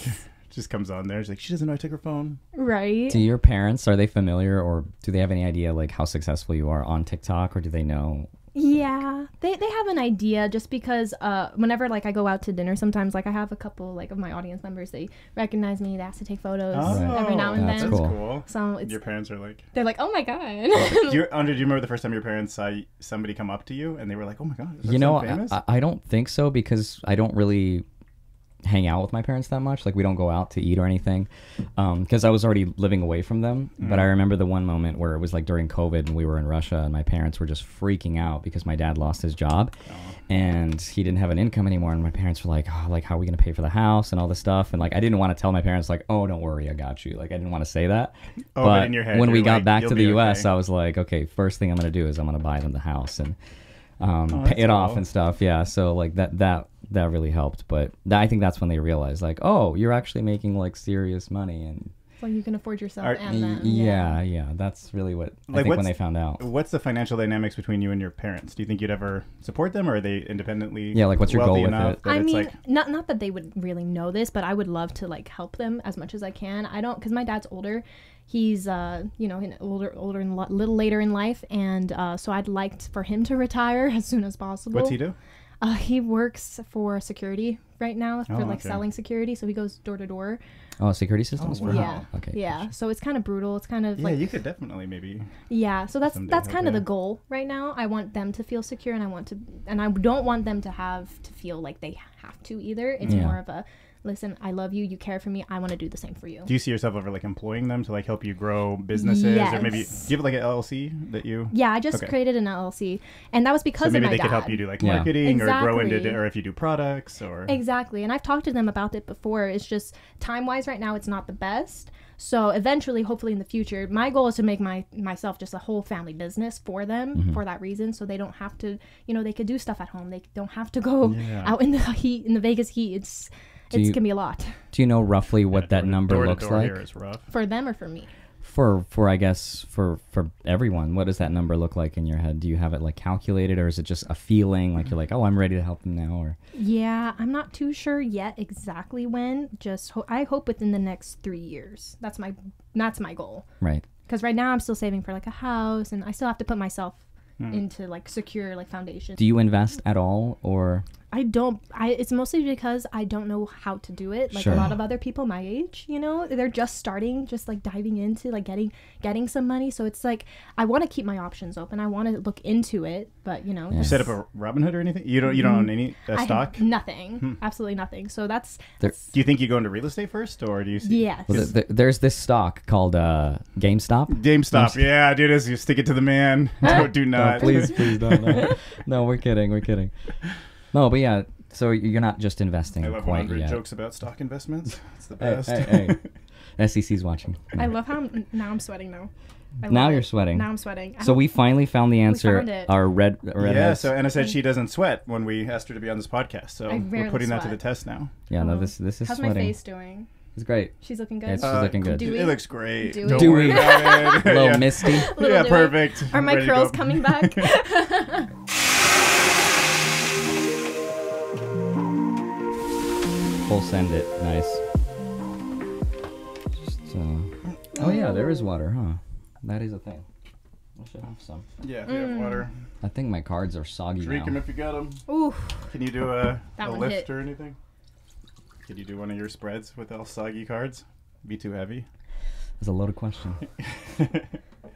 Speaker 3: just comes on there. She's like, she doesn't know I took her phone.
Speaker 1: Right.
Speaker 2: Do your parents, are they familiar or do they have any idea like how successful you are on TikTok, or do they know?
Speaker 1: Yeah, they have an idea just because whenever like I go out to dinner, sometimes like I have a couple like of my audience members, they recognize me, they ask to take photos every now and then.
Speaker 3: That's cool.
Speaker 1: So
Speaker 3: your parents are like,
Speaker 1: they're like, oh my god.
Speaker 3: do you remember the first time your parents saw somebody come up to you and they were like, oh my god, is that famous?
Speaker 2: I don't think so because I don't really hang out with my parents that much. Like we don't go out to eat or anything because I was already living away from them. But I remember the one moment where it was like during COVID and we were in Russia and my parents were just freaking out because my dad lost his job and he didn't have an income anymore, and my parents were like, oh, like how are we gonna pay for the house and all this stuff, and like I didn't want to tell my parents like, oh, don't worry, I got you. Like I didn't want to say that. But
Speaker 3: in your head,
Speaker 2: when we got
Speaker 3: like,
Speaker 2: back to the US,
Speaker 3: okay.
Speaker 2: I was like, okay, first thing I'm gonna do is I'm gonna buy them the house and pay it off and stuff. Yeah, so like that really helped. But I think that's when they realized like, oh, you're actually making like serious money, and
Speaker 1: well, you can afford yourself and them.
Speaker 2: Yeah, that's really what I think when they found out.
Speaker 3: What's the financial dynamics between you and your parents? Do you think you'd ever support them, or are they independently?
Speaker 2: Yeah, like what's your goal with it?
Speaker 1: I mean, not that they would really know this, but I would love to like help them as much as I can. I don't, because my dad's older. he's older and a little later in life, and so I'd like for him to retire as soon as possible.
Speaker 3: What's he do?
Speaker 1: He works for security right now, for
Speaker 3: okay.
Speaker 1: selling security. So he goes door to door.
Speaker 2: Oh, security systems?
Speaker 3: Oh, wow.
Speaker 1: Yeah.
Speaker 2: Okay.
Speaker 1: Yeah. So it's kind of brutal. It's kind of
Speaker 3: You could definitely maybe.
Speaker 1: Yeah. So that's
Speaker 3: someday
Speaker 1: kind of
Speaker 3: help
Speaker 1: the goal right now. I want them to feel secure, and I don't want them to have to feel like they have to either. It's more of a, listen, I love you. You care for me. I want to do the same for you.
Speaker 3: Do you see yourself ever like employing them to like help you grow businesses, or maybe do you have like an LLC that you?
Speaker 1: Yeah, I just created an LLC, and that was because of my dad.
Speaker 3: Maybe they could help you do like marketing or grow into,
Speaker 1: Exactly.
Speaker 3: or if you do products or.
Speaker 1: Exactly, and I've talked to them about it before. It's just time-wise right now, it's not the best. So eventually, hopefully in the future, my goal is to make myself just a whole family business for them for that reason, so they don't have to, they could do stuff at home. They don't have to go out in the heat, in the Vegas heat. It's gonna be a lot.
Speaker 2: Do you know roughly what that number looks like?
Speaker 3: Here is rough.
Speaker 1: For them or for me?
Speaker 2: For I guess for everyone, what does that number look like in your head? Do you have it like calculated, or is it just a feeling like you're like, oh, I'm ready to help them now? Or
Speaker 1: yeah, I'm not too sure yet exactly when. Just I hope within the next 3 years. That's my goal.
Speaker 2: Right.
Speaker 1: Because right now I'm still saving for like a house, and I still have to put myself into like secure like foundation.
Speaker 2: Do you invest at all, or?
Speaker 1: I don't. It's mostly because I don't know how to do it. Like a lot of other people my age, they're just starting, just like diving into like getting some money. So it's like I want to keep my options open. I want to look into it, but
Speaker 3: You set up a Robinhood or anything? You don't own any stock?
Speaker 1: Nothing. Absolutely nothing. So that's.
Speaker 3: Do you think you go into real estate first, or do you?
Speaker 1: Yes.
Speaker 2: Well, there's this stock called GameStop.
Speaker 3: GameStop. Yeah, dude, you stick it to the man. Do not.
Speaker 2: No, please don't. No. No, we're kidding. No, but yeah, so you're not just investing
Speaker 3: I love
Speaker 2: quite
Speaker 3: 100
Speaker 2: yet.
Speaker 3: jokes about stock investments. It's the best.
Speaker 2: Hey. SEC's watching.
Speaker 1: I love how I'm sweating now.
Speaker 2: Now you're sweating.
Speaker 1: Now I'm sweating.
Speaker 2: So we finally found the answer.
Speaker 1: found it.
Speaker 2: Our red.
Speaker 3: Yeah. So Anna said she doesn't sweat when we asked her to be on this podcast. So we're putting that to the test now.
Speaker 2: Yeah. No. This is
Speaker 1: How's
Speaker 2: sweating.
Speaker 1: my face doing?
Speaker 2: It's great.
Speaker 1: She's looking good.
Speaker 2: Yeah, she's looking good.
Speaker 3: It looks great.
Speaker 1: Dewy.
Speaker 3: Don't worry about it.
Speaker 2: Little misty.
Speaker 3: Yeah, perfect.
Speaker 1: Are my
Speaker 3: Ready to
Speaker 1: curls
Speaker 3: go.
Speaker 1: coming back?
Speaker 2: Full send it. Nice. Just, oh yeah, there is water, huh? That is a thing. I should have some.
Speaker 3: Yeah, if you have water.
Speaker 2: I think my cards are soggy
Speaker 3: Drink them
Speaker 2: now.
Speaker 3: if you got them.
Speaker 1: Ooh.
Speaker 3: Can you do a
Speaker 1: That one
Speaker 3: lift
Speaker 1: hit.
Speaker 3: or anything? Can you do one of your spreads with all soggy cards? Be too heavy?
Speaker 2: That's a loaded question.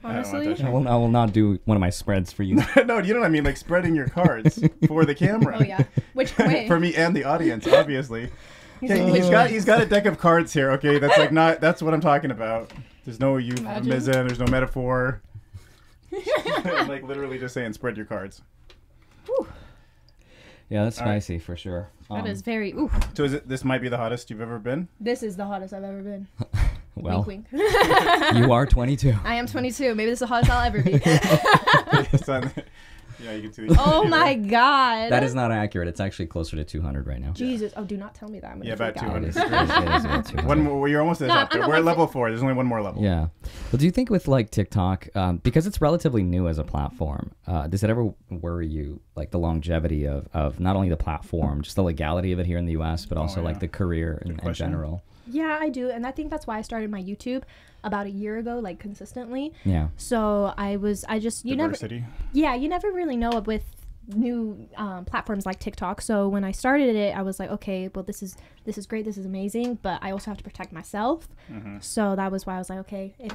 Speaker 1: Honestly?
Speaker 2: I will not do one of my spreads for you.
Speaker 3: No, you know what I mean? Like spreading your cards for the camera.
Speaker 1: Oh yeah. Which way?
Speaker 3: For me and the audience, obviously. Okay,
Speaker 1: like,
Speaker 3: he's got a deck of cards here. Okay, that's like not. That's what I'm talking about. There's no euphemism. There's no metaphor. I'm like literally just saying, spread your cards.
Speaker 1: Whew.
Speaker 2: Yeah, that's spicy for sure.
Speaker 1: That is very. Ooh.
Speaker 3: So this might be the hottest you've ever been?
Speaker 1: This is the hottest I've ever been.
Speaker 2: Well,
Speaker 1: Wink, wink.
Speaker 2: you are 22.
Speaker 1: I am 22. Maybe this is the hottest I'll ever be.
Speaker 3: Yeah, you can see. The
Speaker 1: Oh my god.
Speaker 2: That is not accurate. It's actually closer to 200 right now.
Speaker 1: Jesus. Oh, do not tell me that. I'm gonna
Speaker 3: about
Speaker 1: freak out.
Speaker 3: 200.
Speaker 2: It is about 200.
Speaker 3: One more. You're almost at the top.
Speaker 1: I'm not
Speaker 3: We're at
Speaker 1: like
Speaker 3: level 4. There's only one more level.
Speaker 2: Yeah. Well, do you think with like TikTok, because it's relatively new as a platform, does it ever worry you, like the longevity of not only the platform, just the legality of it here in the U.S., but also like the career in general?
Speaker 1: Yeah, I do. And I think that's why I started my YouTube about a year ago, like consistently.
Speaker 2: Yeah.
Speaker 1: So you
Speaker 3: Diversity.
Speaker 1: never really know with new platforms like TikTok. So when I started it, I was like, okay, well, this is great. This is amazing. But I also have to protect myself. Mm-hmm. So that was why I was like, okay, if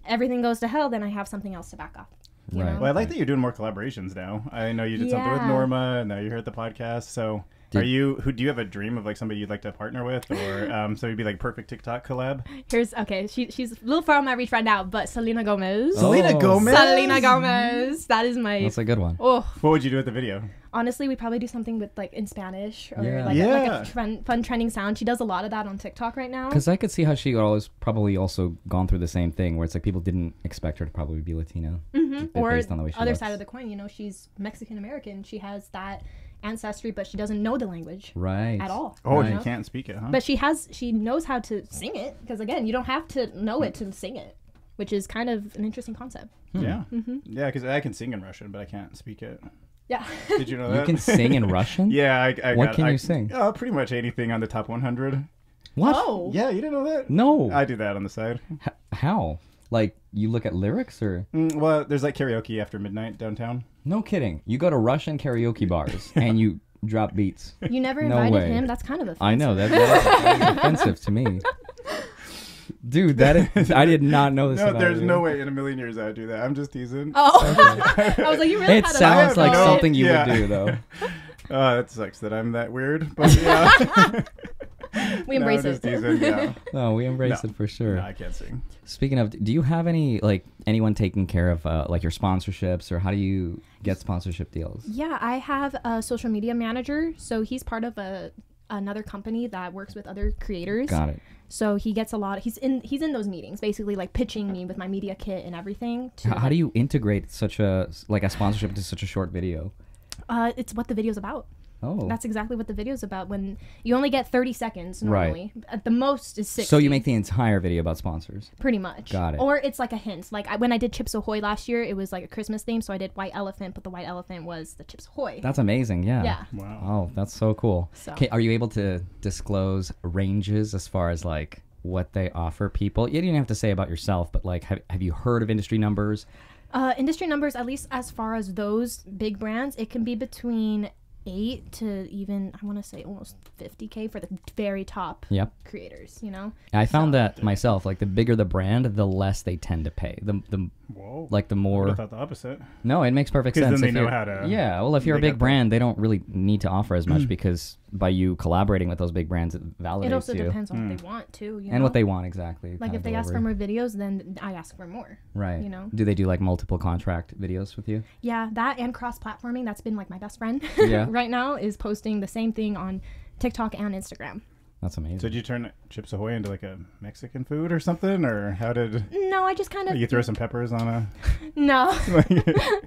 Speaker 1: everything goes to hell, then I have something else to back up. You know?
Speaker 3: Well, I like that you're doing more collaborations now. I know you did something with Norma, and now you're here at the podcast. So do you have a dream of like somebody you'd like to partner with, or so you'd be like perfect TikTok collab?
Speaker 1: She's a little far on my reach right now, but Selena Gomez.
Speaker 3: Selena Gomez.
Speaker 1: That is my.
Speaker 2: That's a good one.
Speaker 1: Oh,
Speaker 3: What would you do with the video?
Speaker 1: honestly, we'd probably do something with like in Spanish or
Speaker 2: Yeah.
Speaker 1: like a fun trending sound. She does a lot of that on TikTok right now.
Speaker 2: Because I could see how she would always probably also gone through the same thing, where it's like people didn't expect her to probably be Latino.
Speaker 1: Or
Speaker 2: based on the way she
Speaker 1: other
Speaker 2: looks.
Speaker 1: side of the coin, she's Mexican-American. She has that ancestry, but she doesn't know the language
Speaker 2: Right.
Speaker 1: at all.
Speaker 3: Oh,
Speaker 1: you
Speaker 3: you
Speaker 1: know?
Speaker 3: can't speak it, huh?
Speaker 1: But she knows how to sing it, because again, you don't have to know it to sing it, which is kind of an interesting concept.
Speaker 3: Yeah. Yeah, because I can sing in Russian, but I can't speak it.
Speaker 1: Yeah.
Speaker 3: Did you know that?
Speaker 2: You can sing in Russian?
Speaker 3: Yeah,
Speaker 2: What can you sing?
Speaker 3: Pretty much anything on the top 100.
Speaker 2: What?
Speaker 1: Oh.
Speaker 3: Yeah, you didn't know that?
Speaker 2: No.
Speaker 3: I do that on the side.
Speaker 2: How? Like, you look at lyrics or?
Speaker 3: Well, there's like karaoke after midnight downtown.
Speaker 2: No kidding. You go to Russian karaoke bars and you drop beats.
Speaker 1: You never
Speaker 2: No
Speaker 1: invited
Speaker 2: way.
Speaker 1: him? That's kind of offensive.
Speaker 2: I know. That's offensive to me. Dude, that is, I did not know this
Speaker 3: No,
Speaker 2: about
Speaker 3: there's
Speaker 2: you.
Speaker 3: no way in a million years I would do that. I'm just teasing.
Speaker 1: Oh. I was like, you really
Speaker 2: It
Speaker 1: had
Speaker 2: sounds like
Speaker 3: no-
Speaker 2: something you
Speaker 3: yeah.
Speaker 2: would do, though.
Speaker 3: That sucks that I'm that weird. But yeah.
Speaker 1: We embrace
Speaker 3: just
Speaker 1: it.
Speaker 3: teasing, yeah.
Speaker 2: No, we embrace
Speaker 3: No.
Speaker 2: it for sure.
Speaker 3: No, I can't sing.
Speaker 2: Speaking of, do you have any, like, anyone taking care of, like, your sponsorships, or how do you get sponsorship deals?
Speaker 1: Yeah, I have a social media manager. So he's part of another company that works with other creators.
Speaker 2: Got it.
Speaker 1: So he gets a lot. He's in those meetings, basically like pitching me with my media kit and everything.
Speaker 2: How do you integrate such a sponsorship into such a short video?
Speaker 1: It's what the video's about.
Speaker 2: Oh.
Speaker 1: That's exactly what the video's about. When you only get 30 seconds normally, at the most is 60.
Speaker 2: So you make the entire video about sponsors.
Speaker 1: Pretty much.
Speaker 2: Got it.
Speaker 1: Or it's like a hint. Like when I did Chips Ahoy last year, it was like a Christmas theme, so I did White Elephant, but the White Elephant was the Chips Ahoy.
Speaker 2: That's amazing. Yeah.
Speaker 1: Yeah.
Speaker 3: Wow.
Speaker 2: Oh, that's so cool.
Speaker 1: So.
Speaker 2: Okay, are you able to disclose ranges as far as like what they offer people? You didn't have to say about yourself, but like, have you heard of industry numbers?
Speaker 1: Industry numbers, at least as far as those big brands, it can be between 8 to even, I want to say almost 50K for the very top
Speaker 2: Yep.
Speaker 1: creators, you know?
Speaker 2: I found that myself. Like, the bigger the brand, the less they tend to pay. The
Speaker 3: Whoa.
Speaker 2: like the
Speaker 3: I
Speaker 2: more.
Speaker 3: thought the opposite.
Speaker 2: No, it makes perfect
Speaker 3: 'Cause
Speaker 2: sense.
Speaker 3: then they
Speaker 2: If
Speaker 3: know
Speaker 2: you're-
Speaker 3: how to-
Speaker 2: Yeah, well, if you're a
Speaker 3: they
Speaker 2: big
Speaker 3: got
Speaker 2: brand, they don't really need to offer as much because by you collaborating with those big brands, it validates
Speaker 1: It also
Speaker 2: you.
Speaker 1: depends on what they want too, you know?
Speaker 2: And what they want exactly.
Speaker 1: like
Speaker 2: kind
Speaker 1: if
Speaker 2: of
Speaker 1: they ask for
Speaker 2: delivery.
Speaker 1: more videos, then I ask for more.
Speaker 2: Right.
Speaker 1: you know?
Speaker 2: Do they do like multiple contract videos with you?
Speaker 1: Yeah, that and cross-platforming, that's been like my best friend
Speaker 2: Yeah.
Speaker 1: right now, is posting the same thing on TikTok and Instagram.
Speaker 2: That's amazing.
Speaker 3: So did you turn Chips Ahoy into like a Mexican food or something? Or how did
Speaker 1: No, I just kind of
Speaker 3: you throw some peppers on a...
Speaker 1: no,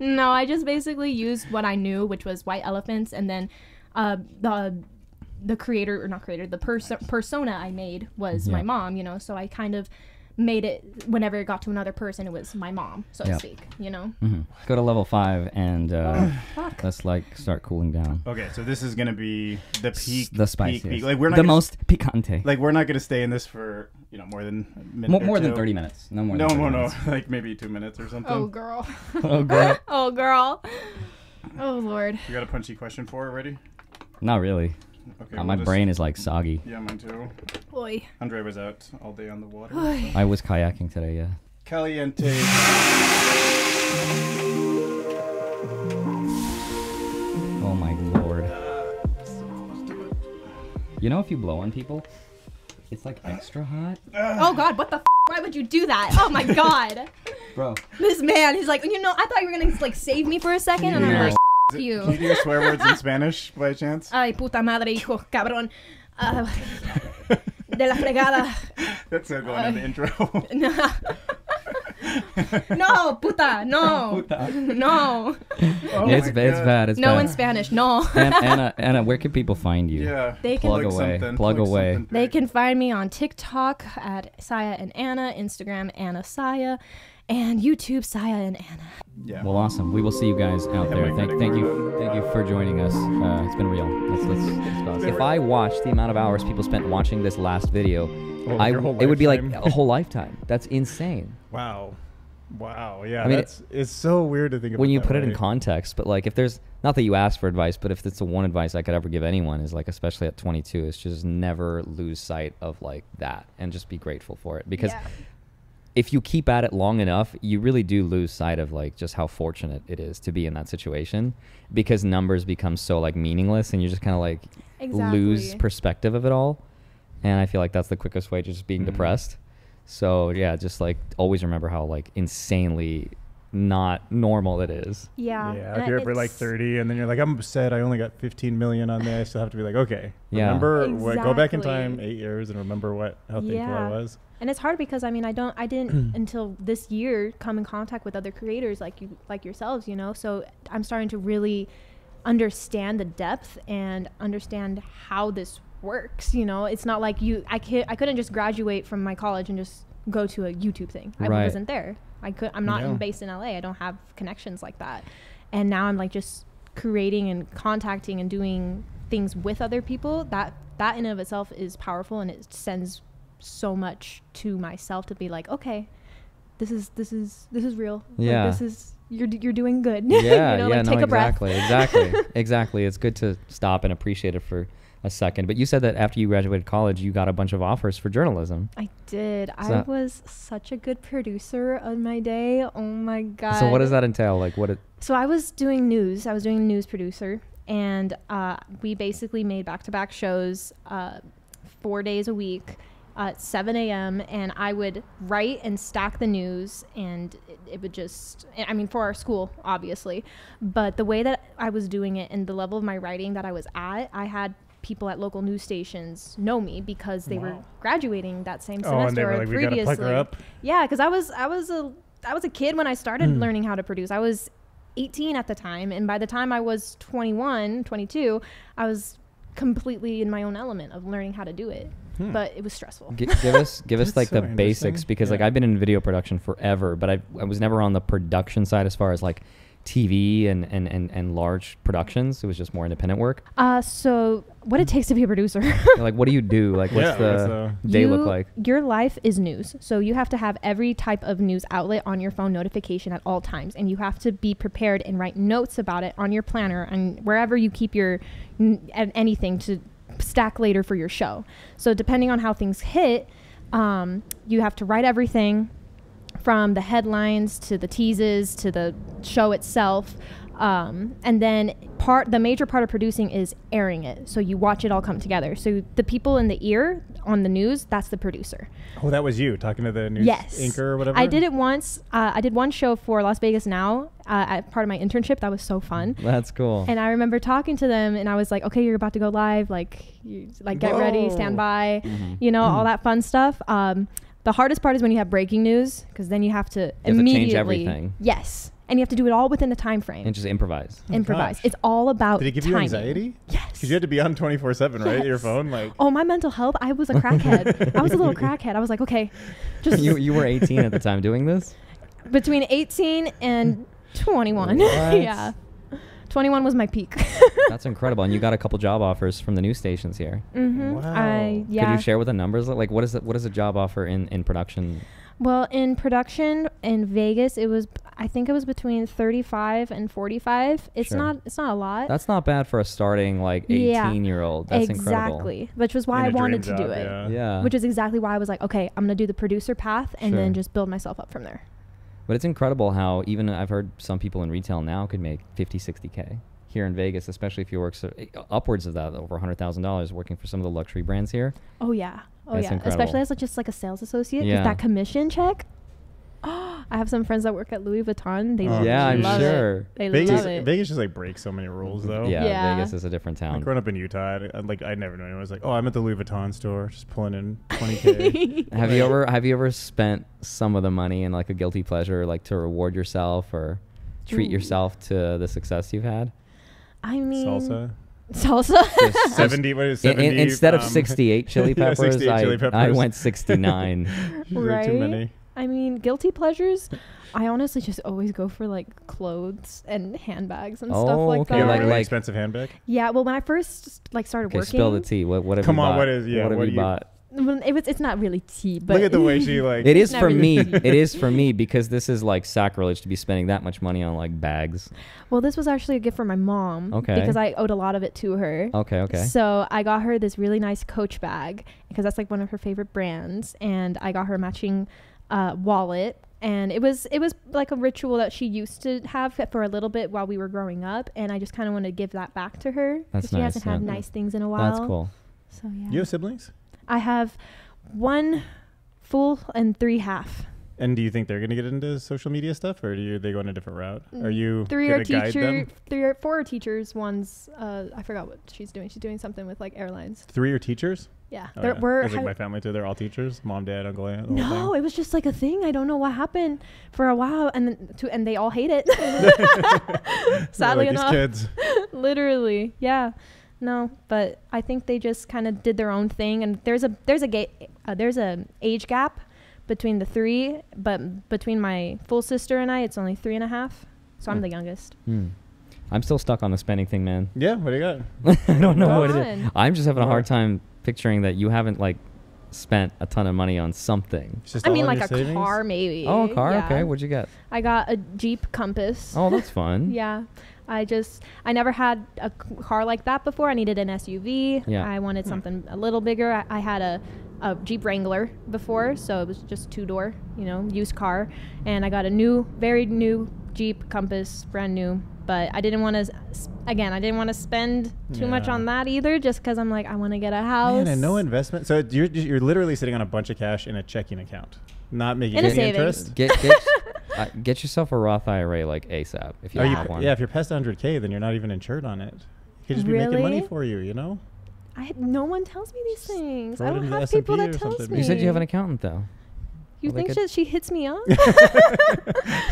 Speaker 1: no. I just basically used what I knew, which was white elephants, and then the creator, or not creator, the persona I made was my mom. You know, so I kind of made it whenever it got to another person, it was my mom, so to speak. You know.
Speaker 2: Mm-hmm. Go to level 5 and
Speaker 1: Fuck.
Speaker 2: let's like start cooling down.
Speaker 3: Okay, so this is gonna be the peak,
Speaker 2: The spiciest.
Speaker 3: peak. Like we're not
Speaker 2: the
Speaker 3: gonna,
Speaker 2: most picante.
Speaker 3: like we're not gonna stay in this for more than a minute
Speaker 2: More
Speaker 3: or
Speaker 2: than
Speaker 3: two.
Speaker 2: 30 minutes. No more
Speaker 3: No,
Speaker 2: than 30
Speaker 3: no,
Speaker 2: minutes.
Speaker 3: like maybe 2 minutes or something.
Speaker 1: Oh girl.
Speaker 2: Oh, God.
Speaker 1: Oh girl. Oh Lord.
Speaker 3: You got a punchy question for already?
Speaker 2: Not really.
Speaker 3: Okay.
Speaker 2: My brain is like soggy.
Speaker 3: Yeah, mine too.
Speaker 1: Boy.
Speaker 3: Andrei was out all day on the water.
Speaker 2: I was kayaking today, yeah.
Speaker 3: Caliente.
Speaker 2: Oh my lord. You know, if you blow on people, it's like extra hot.
Speaker 1: Oh God, what the why would you do that? Oh my God.
Speaker 2: Bro.
Speaker 1: This man, he's like, I thought you were gonna like save me for a second, and I'm like, you.
Speaker 3: Can you do your swear words in Spanish by chance?
Speaker 1: Ay, puta madre, hijo, cabrón. De la fregada.
Speaker 3: That's going in the intro.
Speaker 1: No, puta, no. No.
Speaker 3: Oh
Speaker 2: It's
Speaker 3: my
Speaker 2: bad. It's
Speaker 1: No
Speaker 2: bad.
Speaker 1: in Spanish, no.
Speaker 2: Anna, where can people find you?
Speaker 3: Yeah.
Speaker 1: They can
Speaker 2: Plug away. Plug away.
Speaker 1: They can find me on TikTok at Saia and Ana, Instagram Ana Saia, and YouTube Saia and Ana.
Speaker 3: Yeah.
Speaker 2: Well, awesome. We will see you guys out there. Thank you for joining us. It's been real. Let's if I watched the amount of hours people spent watching this last video, it would be like a whole lifetime. That's insane.
Speaker 3: Wow. Yeah.
Speaker 2: I mean,
Speaker 3: it's so weird to think about
Speaker 2: when you
Speaker 3: that
Speaker 2: put it in
Speaker 3: way.
Speaker 2: context, but like if there's not that you ask for advice, but if it's the one advice I could ever give anyone is like, especially at 22, is just never lose sight of like that and just be grateful for it, because if you keep at it long enough, you really do lose sight of like just how fortunate it is to be in that situation, because numbers become so like meaningless and you just kind of like lose perspective of it all. And I feel like that's the quickest way to just being depressed. So yeah, just like always remember how like insanely not normal it is.
Speaker 1: Yeah.
Speaker 3: Yeah, if you're ever like 30 and then you're like, I'm upset, I only got 15 million on this, you'll have to be like, okay,
Speaker 2: Yeah.
Speaker 3: remember what, go back in
Speaker 1: Exactly.
Speaker 3: time 8 years and remember how thankful I was.
Speaker 1: And it's hard because I didn't until this year come in contact with other creators like yourselves, you know. So I'm starting to really understand the depth and understand how this works, you know. It's not like I couldn't just graduate from my college and just go to a YouTube thing. I
Speaker 2: Right.
Speaker 1: wasn't there. I'm not based in LA. I don't have connections like that. And now I'm like just creating and contacting and doing things with other people. That in and of itself is powerful, and it sends so much to myself to be like, okay, this is real.
Speaker 2: Yeah.
Speaker 1: Like, this is you're doing good.
Speaker 2: Yeah,
Speaker 1: take a breath.
Speaker 2: Exactly. It's good to stop and appreciate it for a second. But you said that after you graduated college, you got a bunch of offers for journalism.
Speaker 1: I did. I was such a good producer on my day. Oh my God.
Speaker 2: So what does that entail? Like
Speaker 1: So I was doing news. I was doing a news producer, and we basically made back-to-back shows 4 days a week at 7 a.m. and I would write and stack the news, and it would just, I mean, for our school, obviously. But the way that I was doing it and the level of my writing that I was at, I had people at local news stations know me because they were graduating that same semester
Speaker 3: and they were like,
Speaker 1: previously.
Speaker 3: We gotta plug her up.
Speaker 1: Yeah, because I was a kid when I started learning how to produce. I was 18 at the time, and by the time I was 21, 22, I was completely in my own element of learning how to do it. But it was stressful.
Speaker 2: give us like
Speaker 3: so
Speaker 2: the basics, because like I've been in video production forever, but I was never on the production side as far as like TV and large productions. It was just more independent work.
Speaker 1: So what it takes to be a producer.
Speaker 2: Like, what do you do? Like, what's the day look like?
Speaker 1: Your life is news. So you have to have every type of news outlet on your phone notification at all times. And you have to be prepared and write notes about it on your planner and wherever you keep your anything to stack later for your show. So depending on how things hit, you have to write everything from the headlines to the teases to the show itself. And then the major part of producing is airing it. So you watch it all come together. So the people in the ear on the news, that's the producer.
Speaker 3: Oh, that was you talking to the news anchor or whatever?
Speaker 1: I did it once. I did one show for Las Vegas Now at part of my internship. That was so fun.
Speaker 2: That's cool.
Speaker 1: And I remember talking to them and I was like, okay, you're about to go live. Like get ready, stand by, all that fun stuff. The hardest part is when you have breaking news, because then you have to immediately
Speaker 2: change everything.
Speaker 1: Yes. And you have to do it all within the time frame.
Speaker 2: And just improvise.
Speaker 1: Improvise. It's all about
Speaker 3: Did it give
Speaker 1: timing.
Speaker 3: you anxiety?
Speaker 1: Yes.
Speaker 3: Because you had to be on 24/7, right? Your phone, like.
Speaker 1: Oh, my mental health. I was a crackhead. I was a little crackhead. I was like, okay, just
Speaker 2: you were 18 at the time doing this?
Speaker 1: Between 18 and 21.
Speaker 2: What?
Speaker 1: Yeah. 21 was my peak.
Speaker 2: That's incredible. And you got a couple job offers from the news stations here.
Speaker 1: Mm-hmm.
Speaker 3: Wow.
Speaker 1: Yeah.
Speaker 2: Could you share what the numbers like? What is a job offer in production?
Speaker 1: Well, in production in Vegas, I think it was between 35 and 45. It's not a lot.
Speaker 2: That's not bad for a starting like 18-year-old. That's incredible.
Speaker 1: Exactly. Which was why I wanted to do it.
Speaker 2: Yeah.
Speaker 1: Which is exactly why I was like, okay, I'm going to do the producer path and then just build myself up from there.
Speaker 2: But it's incredible how even I've heard some people in retail now could make 50, 60K here in Vegas, especially if you work upwards of that, over $100,000 working for some of the luxury brands here.
Speaker 1: Oh, yeah. Oh,
Speaker 2: That's
Speaker 1: yeah.
Speaker 2: incredible.
Speaker 1: Especially as just like a sales associate. Because that commission check. I have some friends that work at Louis Vuitton. They love it. They love it.
Speaker 3: Vegas just like breaks so many rules though.
Speaker 2: Yeah, Vegas is a different town.
Speaker 3: Growing up in Utah, I never knew anyone was like, oh, I'm at the Louis Vuitton store, just pulling in 20K.
Speaker 2: Have you ever spent some of the money in like a guilty pleasure, like to reward yourself or treat yourself to the success you've had?
Speaker 1: I mean,
Speaker 3: salsa.
Speaker 2: 70.
Speaker 3: What is 70?
Speaker 2: Instead of 68 chili peppers,
Speaker 3: 68 chili peppers.
Speaker 2: I went 69.
Speaker 1: Right?
Speaker 3: Too many.
Speaker 1: I mean, guilty pleasures. I honestly just always go for like clothes and handbags and stuff like that.
Speaker 3: Like expensive handbag.
Speaker 1: Yeah. Well, when I first started working,
Speaker 2: spill the tea. What have
Speaker 3: Come
Speaker 2: you
Speaker 3: on,
Speaker 2: bought?
Speaker 3: what is
Speaker 2: what have you bought?
Speaker 1: Well, it's not really tea, but
Speaker 3: look at the way she like.
Speaker 2: It is for me. It is for me because this is like sacrilege to be spending that much money on like bags.
Speaker 1: Well, this was actually a gift from my mom.
Speaker 2: Okay.
Speaker 1: Because I owed a lot of it to her.
Speaker 2: Okay.
Speaker 1: So I got her this really nice Coach bag because that's like one of her favorite brands, and I got her a matching wallet. And it was like a ritual that she used to have for a little bit while we were growing up, and I just kind of want to give that back to her because she hasn't had nice things in a while.
Speaker 2: That's cool.
Speaker 1: So yeah.
Speaker 3: You have siblings?
Speaker 1: I have 1 full and 3 half.
Speaker 3: And do you think they're going to get into social media stuff, or are they going a different route? Are you
Speaker 1: 3
Speaker 3: going
Speaker 1: are
Speaker 3: to guide them?
Speaker 1: 4 are teachers. One's I forgot what she's doing. She's doing something with like airlines.
Speaker 3: 3 are teachers?
Speaker 1: Yeah.
Speaker 3: Oh, yeah. It's like my family too. They're all teachers. Mom, dad, uncle, aunt.
Speaker 1: No, it was just like a thing. I don't know what happened for a while, and they all hate it. Sadly enough,
Speaker 3: these kids.
Speaker 1: Literally, yeah. No, but I think they just kind of did their own thing, and there's a age gap between the 3, but between my full sister and I, it's only 3.5. So I'm the youngest.
Speaker 2: I'm still stuck on the spending thing, man.
Speaker 3: Yeah, what do you got?
Speaker 2: I don't know what it is. I'm just having a hard time picturing that you haven't like spent a ton of money on something?
Speaker 1: I mean, like a car, maybe.
Speaker 2: Oh, a car.
Speaker 1: Yeah.
Speaker 2: Okay, what'd you get?
Speaker 1: I got a Jeep Compass.
Speaker 2: Oh, that's fun.
Speaker 1: Yeah. I never had a car like that before. I needed an SUV.
Speaker 2: Yeah.
Speaker 1: I wanted something a little bigger. I had a Jeep Wrangler before, so it was just 2-door, used car. And I got a very new Jeep Compass, brand new. But I didn't want to spend too much on that either, just because I'm like, I want to get a house.
Speaker 3: Man, and no investment. So you're literally sitting on a bunch of cash in a checking account, not making
Speaker 1: any
Speaker 3: interest.
Speaker 2: Get yourself a Roth IRA like ASAP if you have one.
Speaker 3: Yeah, if you're past 100K, then you're not even insured on it. You could just be making money for you,
Speaker 1: No one tells me these things.
Speaker 3: Throw
Speaker 1: I don't have people that tells me.
Speaker 2: You said you have an accountant, though.
Speaker 1: You think that she hits me up?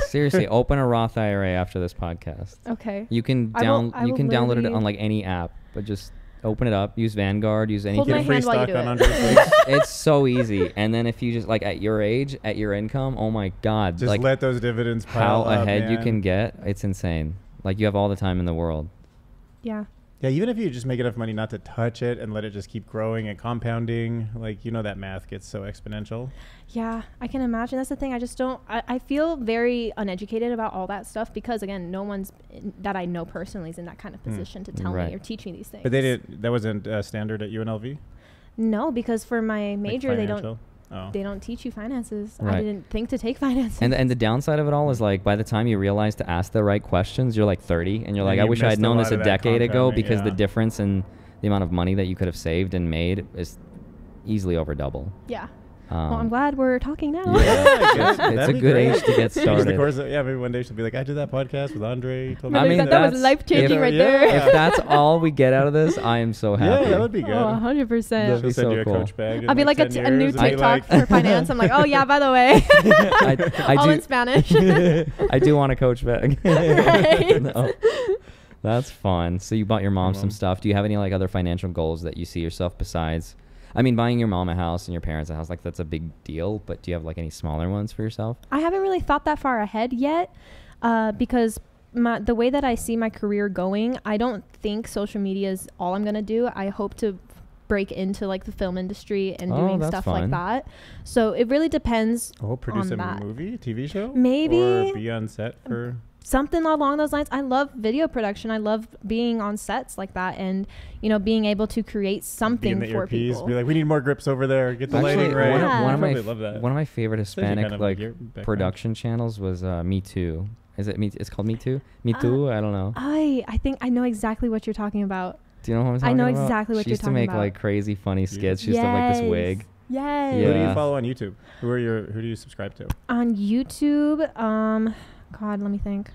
Speaker 2: Seriously, open a Roth IRA after this podcast.
Speaker 1: Okay.
Speaker 2: You can download it on like any app, but just open it up. Use Vanguard. Use any.
Speaker 1: Hold my hand while you do it.
Speaker 2: It's so easy. And then if you just like at your age, at your income, oh my God,
Speaker 3: just
Speaker 2: like
Speaker 3: let those dividends pile
Speaker 2: how
Speaker 3: up,
Speaker 2: ahead
Speaker 3: man.
Speaker 2: you can get. It's insane. Like you have all the time in the world.
Speaker 1: Yeah.
Speaker 3: Yeah, even if you just make enough money not to touch it and let it just keep growing and compounding, that math gets so exponential.
Speaker 1: Yeah, I can imagine. That's the thing. I feel very uneducated about all that stuff because, again, no one's that I know personally is in that kind of position to tell me or teach me these things.
Speaker 3: But that wasn't standard at UNLV?
Speaker 1: No, because for my major, they don't teach you finances.
Speaker 2: Right.
Speaker 1: I didn't think to take finances.
Speaker 2: And the downside of it all is like by the time you realize to ask the right questions, you're like 30 and you're like, I wish I had known this a decade ago because the difference in the amount of money that you could have saved and made is easily over double.
Speaker 1: Yeah. Well, I'm glad we're talking now.
Speaker 2: Yeah, it's a good age to get started.
Speaker 3: Maybe one day she'll be like, I did that podcast with Andrei.
Speaker 1: That was life-changing right there.
Speaker 2: If that's all we get out of this, I am so happy.
Speaker 3: Yeah, that would be good.
Speaker 1: Oh, 100%.
Speaker 2: That'd be so cool.
Speaker 1: I'll be like a new TikTok for finance. I'm like, oh yeah, by the way. All in Spanish.
Speaker 2: I do want a coach bag.
Speaker 1: Right.
Speaker 2: No. That's fun. So you bought your mom some stuff. Do you have any like other financial goals that you see yourself besides... I mean, buying your mom a house and your parents a house, like that's a big deal. But do you have like any smaller ones for yourself?
Speaker 1: I haven't really thought that far ahead yet because the way that I see my career going, I don't think social media is all I'm going to do. I hope to break into like the film industry and doing stuff like that. So it really depends
Speaker 3: produce
Speaker 1: on
Speaker 3: a movie, TV show?
Speaker 1: Maybe.
Speaker 3: Or be on set for...
Speaker 1: Something along those lines. I love video production. I love being on sets like that and, being able to create something for people.
Speaker 3: Be like, we need more grips over there. Get the lighting right.
Speaker 2: One of my favorite Hispanic production channels was Me Too. Is it Me? It's called Me Too? Me Too? I don't know.
Speaker 1: I think I know exactly what you're talking about.
Speaker 2: Do you know what I'm talking about?
Speaker 1: I know exactly what you're talking about.
Speaker 2: She used to make like crazy funny skits. She used to have like this wig.
Speaker 1: Yes.
Speaker 3: Yeah. Who do you follow on YouTube? Who do you subscribe to?
Speaker 1: On YouTube, God, let me think.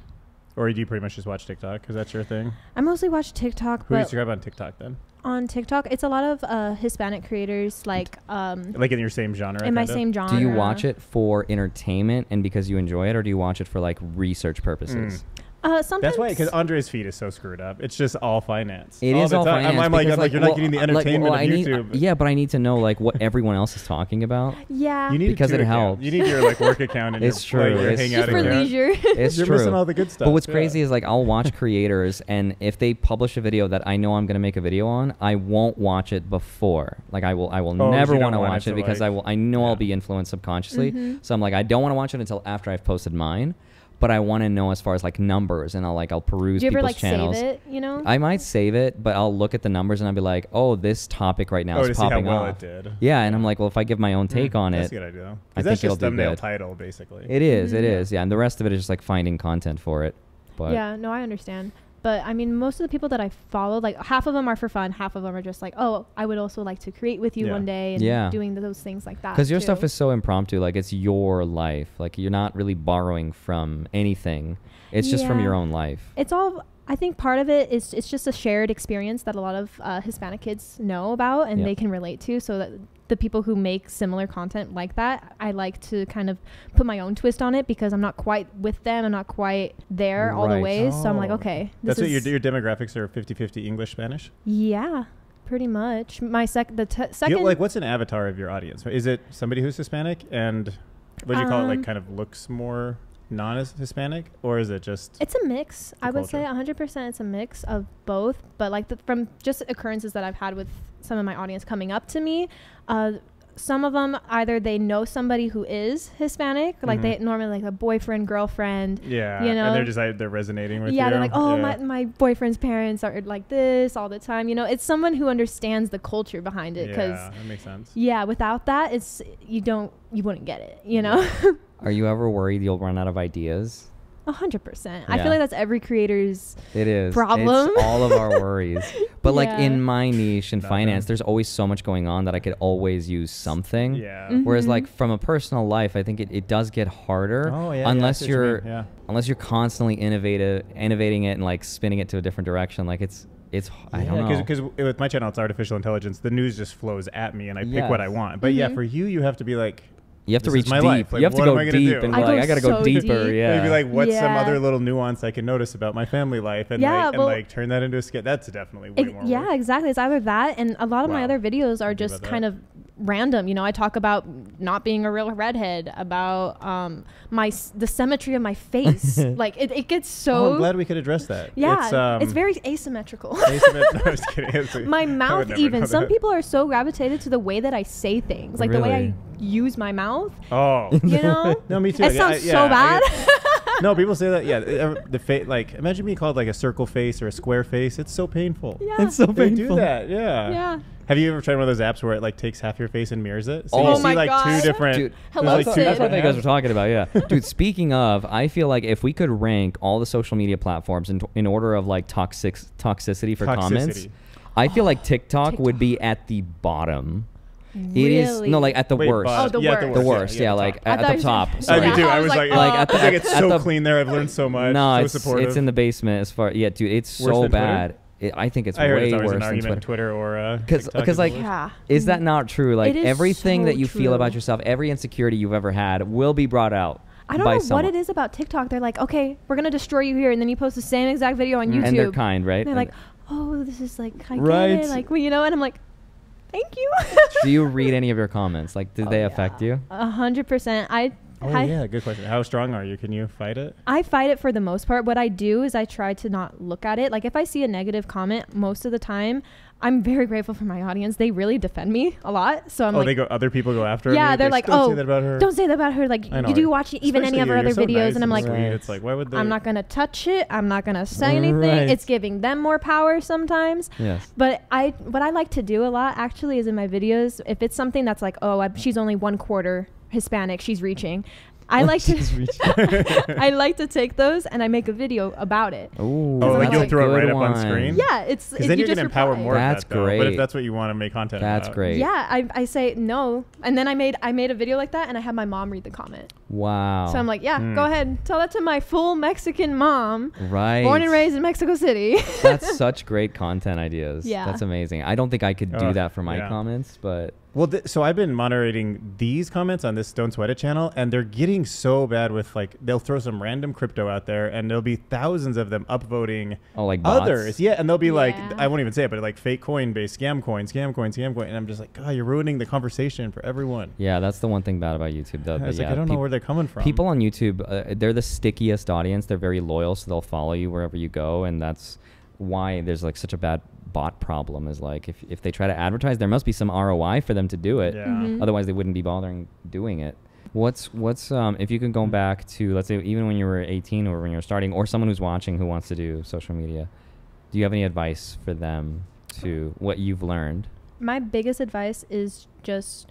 Speaker 3: Or do you pretty much just watch TikTok? Because that's your thing?
Speaker 1: I mostly watch TikTok.
Speaker 3: Who do you subscribe on TikTok then?
Speaker 1: On TikTok, it's a lot of Hispanic creators, like
Speaker 3: in your same genre.
Speaker 1: In my same genre.
Speaker 2: Do you watch it for entertainment and because you enjoy it, or do you watch it for like research purposes?
Speaker 1: Sometimes
Speaker 3: that's why, because Andrei's feed is so screwed up. It's just all finance.
Speaker 2: It is all finance.
Speaker 3: I'm like, you're not getting the entertainment of YouTube.
Speaker 2: Yeah, but I need to know like what everyone else is talking about.
Speaker 1: Yeah,
Speaker 3: you need
Speaker 2: because it helps.
Speaker 3: You need your like work account and
Speaker 2: it's true.
Speaker 3: Your hangout
Speaker 1: for leisure.
Speaker 2: It's
Speaker 3: you're
Speaker 2: true.
Speaker 3: missing all the good stuff.
Speaker 2: But what's crazy is like I'll watch creators, and if they publish a video that I know I'm going to make a video on, I won't watch it before. Like I will never want to watch it because I know I'll be influenced subconsciously. So I'm like, I don't want to watch it until after I've posted mine. But I want to know as far as like numbers, and I'll peruse people's channels.
Speaker 1: Do you ever like save it?
Speaker 2: I might save it, but I'll look at the numbers and I'll be like, oh, this topic right now is popping off.
Speaker 3: It did.
Speaker 2: Yeah, and I'm like, well, if I give my own take on
Speaker 3: that's
Speaker 2: it,
Speaker 3: a good idea.
Speaker 2: I think
Speaker 3: that's
Speaker 2: it'll
Speaker 3: just
Speaker 2: do
Speaker 3: thumbnail
Speaker 2: good.
Speaker 3: Title basically.
Speaker 2: It is, yeah, and the rest of it is just like finding content for it. But
Speaker 1: yeah, no, I understand. But I mean, most of the people that I follow, like half of them are for fun, half of them are just like, oh, I would also like to create with you one day and doing those things like that.
Speaker 2: Because your stuff is so impromptu, like it's your life. Like you're not really borrowing from anything. It's just from your own life.
Speaker 1: It's all, I think part of it is it's just a shared experience that a lot of Hispanic kids know about and they can relate to. So that the people who make similar content like that, I like to kind of put my own twist on it because I'm not quite with them. I'm not quite there all the way. So I'm like, okay.
Speaker 3: That's what your demographics are 50-50 English, Spanish?
Speaker 1: Yeah, pretty much. My second.
Speaker 3: Like, what's an avatar of your audience? Is it somebody who's Hispanic and what do you call it? Like kind of looks more non-Hispanic, or is it just...
Speaker 1: It's a mix. I would say 100% it's a mix of both, but like from just occurrences that I've had with some of my audience coming up to me, some of them, either they know somebody who is Hispanic, like they normally like a boyfriend, girlfriend.
Speaker 3: Yeah.
Speaker 1: You know?
Speaker 3: And they're just like, they're resonating with you.
Speaker 1: Yeah, they're like, oh, my boyfriend's parents are like this all the time. You know, it's someone who understands the culture behind it.
Speaker 3: Yeah, that makes sense.
Speaker 1: Yeah, without that, you wouldn't get it, you know?
Speaker 2: Are you ever worried you'll run out of ideas?
Speaker 1: 100%. I feel like that's every creator's
Speaker 2: problem. It's all of our worries. But like
Speaker 1: Yeah.
Speaker 2: in my niche in finance, there's always so much going on that I could always use something.
Speaker 3: Yeah.
Speaker 2: Whereas like from a personal life, I think it does get harder unless you're constantly innovating it and like spinning it to a different direction. Like it's I don't know.
Speaker 3: Because with my channel, it's artificial intelligence. The news just flows at me and I pick what I want. But yeah, for you have to be like,
Speaker 2: you have to reach deep.
Speaker 3: Like,
Speaker 2: you have to go deep and like, I gotta go deeper. Yeah.
Speaker 3: Maybe like, what's some other little nuance I can notice about my family life and like turn that into a skit. That's definitely way more.
Speaker 1: Yeah,
Speaker 3: work.
Speaker 1: Exactly. It's either that, and a lot of my other videos are just kind of random. You know, I talk about not being a real redhead, about the symmetry of my face. Like it gets so.
Speaker 3: Oh, I'm glad we could address that.
Speaker 1: Yeah, it's very asymmetrical.
Speaker 3: No, I was kidding.
Speaker 1: My mouth, even some people are so gravitated to the way that I say things, like the way I use my mouth.
Speaker 3: Oh,
Speaker 1: you know.
Speaker 3: No, me too.
Speaker 1: It sounds so bad.
Speaker 3: No, people say that. Yeah, the face. Like, imagine being called like a circle face or a square face. It's so painful.
Speaker 1: Yeah,
Speaker 2: it's so painful.
Speaker 3: They do that. Yeah.
Speaker 1: Yeah.
Speaker 3: Have you ever tried one of those apps where it like takes half your face and mirrors it? So
Speaker 1: oh
Speaker 3: you see
Speaker 1: my
Speaker 3: like
Speaker 1: God.
Speaker 3: two different.
Speaker 2: Dude,
Speaker 1: hello,
Speaker 2: that's what you guys were talking about. Yeah, dude. Speaking of, I feel like if we could rank all the social media platforms in order of like toxicity for comments, I feel like TikTok would be at the bottom.
Speaker 1: Really?
Speaker 2: It is like at the worst.
Speaker 1: Oh, the worst.
Speaker 2: The worst. Yeah, like at the top.
Speaker 3: Me too. I was like, it's so clean there. I've learned so much.
Speaker 2: No,
Speaker 3: so
Speaker 2: it's in the basement as far. Yeah, dude, it's so bad. I think it's way worse than
Speaker 3: Twitter or
Speaker 2: because like is that not true? Like everything that you
Speaker 1: true.
Speaker 2: feel about yourself, every insecurity you've ever had will be brought out.
Speaker 1: I don't know what it is about TikTok. They're like, okay, we're gonna destroy you here, and then you post the same exact video on YouTube.
Speaker 2: And they're kind, right?
Speaker 1: And they're like, oh, this is like, I get it. Like, well, you know, and I'm like, thank you.
Speaker 2: Do you read any of your comments? Like, did they affect you?
Speaker 1: 100%.
Speaker 3: Good question. How strong are you? Can you fight it?
Speaker 1: I fight it for the most part. What I do is I try to not look at it. Like if I see a negative comment, most of the time, I'm very grateful for my audience. They really defend me a lot. So I'm like,
Speaker 3: other people go after her.
Speaker 1: Yeah, they're like,
Speaker 3: don't say that about her.
Speaker 1: Don't say that about her. Like, you do watch even any of her other videos,
Speaker 3: nice
Speaker 1: and I'm like,
Speaker 3: sweet. It's like, why would they?
Speaker 1: I'm not gonna touch it. I'm not gonna say anything.
Speaker 2: Right.
Speaker 1: It's giving them more power sometimes.
Speaker 2: Yes.
Speaker 1: But what I like to do a lot actually is in my videos, if it's something that's like, she's only 1/4 Hispanic, she's reaching. I like to take those and I make a video about it.
Speaker 2: Ooh,
Speaker 3: like you'll throw it right up on screen?
Speaker 1: Yeah, it's
Speaker 3: because then you can empower more.
Speaker 2: That's
Speaker 3: of that,
Speaker 2: great.
Speaker 3: But if that's what you want to make content about.
Speaker 2: That's great.
Speaker 1: Yeah, I say no, and then I made a video like that, and I had my mom read the comment.
Speaker 2: Wow.
Speaker 1: So I'm like, go ahead, tell that to my full Mexican mom.
Speaker 2: Right.
Speaker 1: Born and raised in Mexico City.
Speaker 2: That's such great content ideas.
Speaker 1: Yeah.
Speaker 2: That's amazing. I don't think I could do that for my comments, but.
Speaker 3: Well, so I've been moderating these comments on this Don't Sweat It channel, and they're getting so bad with like they'll throw some random crypto out there, and there'll be thousands of them upvoting
Speaker 2: like bots?
Speaker 3: Others. Yeah, and they'll be like, I won't even say it, but like fake Coinbase, scam coin, and I'm just like, God, you're ruining the conversation for everyone.
Speaker 2: Yeah, that's the one thing bad about YouTube, though.
Speaker 3: I don't know where they're coming from.
Speaker 2: People on YouTube, they're the stickiest audience. They're very loyal, so they'll follow you wherever you go, and that's why there's like such a bad bot problem. Is like if they try to advertise, there must be some ROI for them to do it.
Speaker 3: Yeah.
Speaker 2: Otherwise they wouldn't be bothering doing it. What's if you can go back to, let's say, even when you were 18 or when you were starting, or someone who's watching who wants to do social media, do you have any advice for them to what you've learned?
Speaker 1: My biggest advice is just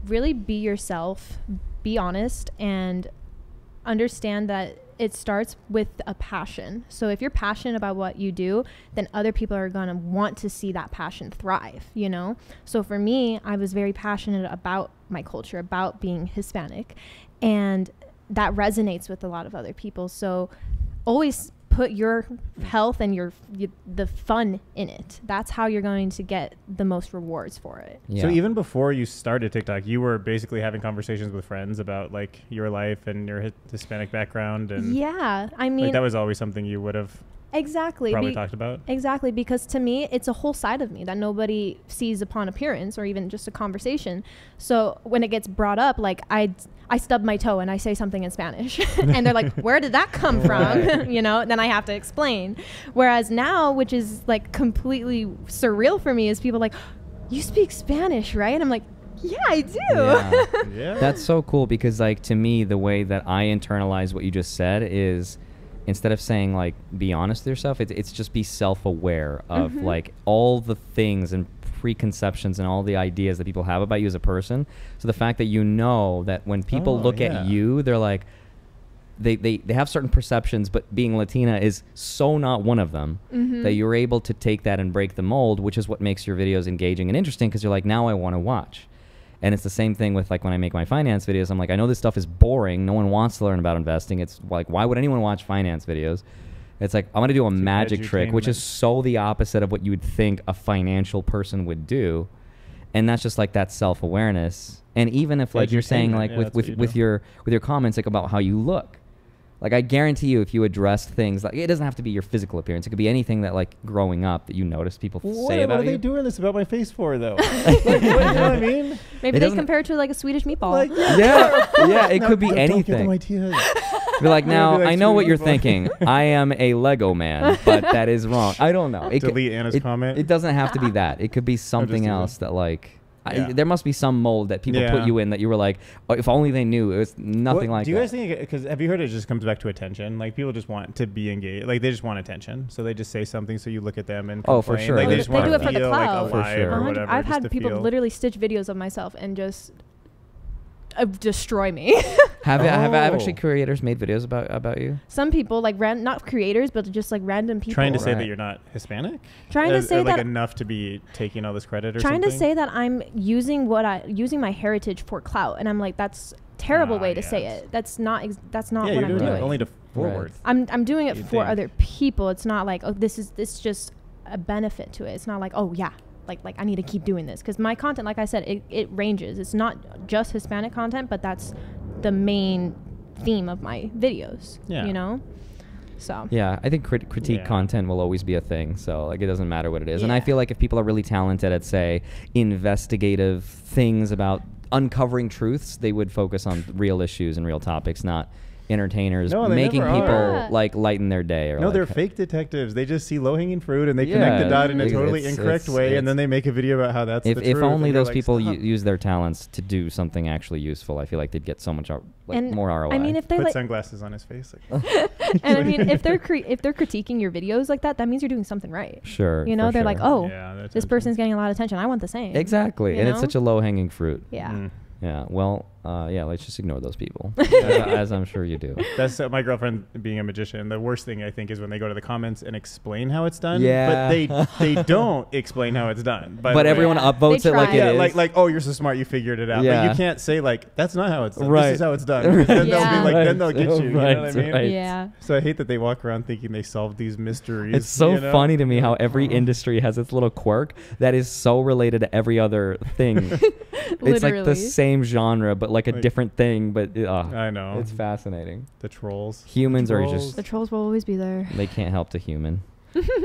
Speaker 1: really be yourself, be honest, and understand that it starts with a passion. So if you're passionate about what you do, then other people are going to want to see that passion thrive, you know? So for me, I was very passionate about my culture, about being Hispanic, and that resonates with a lot of other people. So always put your health and the fun in it. That's how you're going to get the most rewards for it.
Speaker 2: Yeah.
Speaker 3: So even before you started TikTok, you were basically having conversations with friends about like your life and your Hispanic background, and
Speaker 1: I mean,
Speaker 3: like, that was always something you would have probably talked about.
Speaker 1: Exactly, because to me, it's a whole side of me that nobody sees upon appearance or even just a conversation. So when it gets brought up, like I stub my toe and I say something in Spanish and they're like, where did that come from? You know, then I have to explain. Whereas now, which is like completely surreal for me, is people like, you speak Spanish, right? And I'm like, Yeah, I do.
Speaker 2: Yeah.
Speaker 3: Yeah.
Speaker 2: That's so cool because, like, to me, the way that I internalize what you just said is instead of saying, like, be honest with yourself, it's just be self-aware of, like, all the things and preconceptions and all the ideas that people have about you as a person. So the fact that you know that when people look at you, they're like, they have certain perceptions, but being Latina is so not one of them, that you're able to take that and break the mold, which is what makes your videos engaging and interesting because you're like, now I want to watch. And it's the same thing with, like, when I make my finance videos, I'm like, I know this stuff is boring. No one wants to learn about investing. It's like, why would anyone watch finance videos? It's like, I'm going to do a magic trick, which is so the opposite of what you would think a financial person would do. And that's just like that self-awareness. And even if, like, you're saying, like, with your comments, like, about how you look. Like, I guarantee you, if you address things, like, it doesn't have to be your physical appearance. It could be anything that, like, growing up that you notice people say about you.
Speaker 5: What are they doing this about my face for, though? Like, you know what I mean?
Speaker 1: Maybe they compare it to, like, a Swedish meatball.
Speaker 5: Like,
Speaker 2: yeah, it could be anything.
Speaker 5: Don't get them ideas.
Speaker 2: Be like, now,
Speaker 3: like
Speaker 2: I know what you're
Speaker 3: meatball.
Speaker 2: thinking. I am a Lego man, but that is wrong. I don't know.
Speaker 3: Delete Anna's comment.
Speaker 2: It doesn't have to be that. It could be something else that, like...
Speaker 3: Yeah.
Speaker 2: There must be some mold that people put you in that you were like, oh, if only they knew. It was nothing like that.
Speaker 5: Do you guys think, because have you heard it just comes back to attention? Like, people just want to be engaged. Like, they just want attention. So they just say something so you look at them and complain.
Speaker 2: Oh, for sure.
Speaker 5: Like,
Speaker 1: They
Speaker 5: just
Speaker 1: do
Speaker 5: want
Speaker 1: it
Speaker 5: to
Speaker 1: for the
Speaker 5: feel like
Speaker 1: clout.
Speaker 5: alive
Speaker 2: For sure.
Speaker 5: or whatever.
Speaker 1: I've
Speaker 5: just
Speaker 1: had
Speaker 5: to
Speaker 1: people
Speaker 5: feel.
Speaker 1: literally stitch videos of myself and just destroy me.
Speaker 2: Have actually creators made videos about you?
Speaker 1: Some people, like, not creators, but just, like, random people.
Speaker 5: Trying to say that you're not Hispanic?
Speaker 1: Trying to say
Speaker 5: like
Speaker 1: that
Speaker 5: enough to be taking all this credit or
Speaker 1: trying
Speaker 5: something?
Speaker 1: to say that I'm using my heritage for clout, and I'm like, that's a terrible way to say it. That's not what
Speaker 5: you're
Speaker 1: I'm
Speaker 5: doing
Speaker 1: doing.
Speaker 5: it only to forward.
Speaker 1: I'm doing it
Speaker 5: You'd
Speaker 1: for
Speaker 5: think.
Speaker 1: other people. It's not like, oh, this just a benefit to it. It's not like, oh yeah, like I need to keep doing this, because my content, like I said, it ranges. It's not just Hispanic content, but that's the main theme of my videos.
Speaker 5: Yeah.
Speaker 1: You know. So
Speaker 2: Yeah, I think critique content will always be a thing. So, like, it doesn't matter what it is. And I feel like if people are really talented at, say, investigative things about uncovering truths, they would focus on real issues and real topics, not entertainers making
Speaker 5: never
Speaker 2: people
Speaker 5: are.
Speaker 2: like lighten their day. Or
Speaker 5: No,
Speaker 2: like,
Speaker 5: they're fake detectives. They just see low-hanging fruit and they
Speaker 2: Yeah,
Speaker 5: connect the dot in a
Speaker 2: it's-
Speaker 5: totally
Speaker 2: it's-
Speaker 5: incorrect
Speaker 2: it's-
Speaker 5: way, and then they make a video about how that's the truth.
Speaker 2: If only
Speaker 5: and you're
Speaker 2: those
Speaker 5: like,
Speaker 2: people
Speaker 5: stop.
Speaker 2: use their talents to do something actually useful, I feel like they'd get so much
Speaker 1: and
Speaker 2: more ROI.
Speaker 1: I mean, if they
Speaker 3: Put
Speaker 1: like,
Speaker 3: sunglasses on his face.
Speaker 1: and I mean, if they're critiquing your videos like that mean you're doing something right.
Speaker 2: Sure.
Speaker 1: You know,
Speaker 2: for
Speaker 1: they're
Speaker 2: sure.
Speaker 1: like, oh,
Speaker 5: Yeah, their
Speaker 1: this person's getting a lot of attention. I want the same.
Speaker 2: Exactly.
Speaker 1: You
Speaker 2: And it's
Speaker 1: know?
Speaker 2: such a low-hanging fruit.
Speaker 1: Yeah.
Speaker 5: Mm.
Speaker 2: Yeah. Well, let's just ignore those people, as I'm sure you do.
Speaker 5: That's my girlfriend being a magician. The worst thing, I think, is when they go to the comments and explain how it's done.
Speaker 2: Yeah.
Speaker 5: But they don't explain how it's done. By the
Speaker 2: But
Speaker 5: way.
Speaker 2: everyone
Speaker 1: Yeah.
Speaker 2: upvotes
Speaker 1: They
Speaker 2: it like
Speaker 1: try.
Speaker 2: it
Speaker 5: Yeah,
Speaker 2: is.
Speaker 5: like oh, you're so smart, you figured it out.
Speaker 2: Yeah.
Speaker 5: But you can't say like that's not how it's done.
Speaker 2: Right.
Speaker 5: This is how it's done. Because then they'll
Speaker 1: Yeah.
Speaker 5: be like, then
Speaker 2: Right.
Speaker 5: they'll get you. You know what I
Speaker 2: Right,
Speaker 5: mean?
Speaker 2: right.
Speaker 1: Yeah.
Speaker 5: So I hate that they walk around thinking they solved these mysteries.
Speaker 2: It's so
Speaker 5: you know?
Speaker 2: funny to me how every industry has its little quirk that is so related to every other thing. It's like the
Speaker 1: Literally.
Speaker 2: same genre, but like a
Speaker 5: Like-
Speaker 2: different thing. But
Speaker 5: I know.
Speaker 2: it's fascinating.
Speaker 5: The trolls.
Speaker 2: Humans are
Speaker 5: Trolls.
Speaker 2: just
Speaker 1: The trolls will always be there.
Speaker 2: they can't help the human.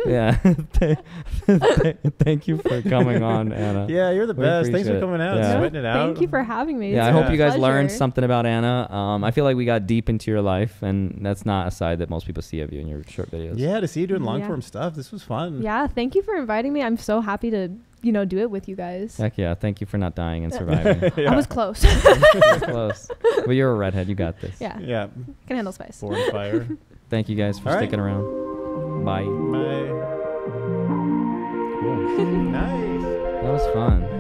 Speaker 2: Yeah. Thank you for coming on, Anna.
Speaker 5: Yeah, you're the
Speaker 2: We
Speaker 5: best. Thanks
Speaker 2: appreciate
Speaker 5: for
Speaker 2: it.
Speaker 5: coming out,
Speaker 2: Yeah.
Speaker 5: sweating it out.
Speaker 1: Thank you for having me.
Speaker 2: Yeah, I
Speaker 1: It's
Speaker 2: hope
Speaker 1: a
Speaker 2: you guys
Speaker 1: pleasure.
Speaker 2: learned something about Anna. I feel like we got deep into your life, and that's not a side that most people see of you in your short videos.
Speaker 5: Yeah, to see you doing long
Speaker 1: Yeah.
Speaker 5: form stuff. This was fun.
Speaker 1: Yeah, thank you for inviting me. I'm so happy to, do it with you guys.
Speaker 2: Heck yeah. Thank you for not dying and surviving.
Speaker 1: I was close.
Speaker 2: That's close. But you're a redhead. You got this.
Speaker 1: Yeah,
Speaker 5: Yeah.
Speaker 1: can handle spice.
Speaker 5: Born fire.
Speaker 2: Thank you guys for
Speaker 5: All right.
Speaker 2: sticking around. Bye.
Speaker 5: Bye. Nice.
Speaker 2: That was fun.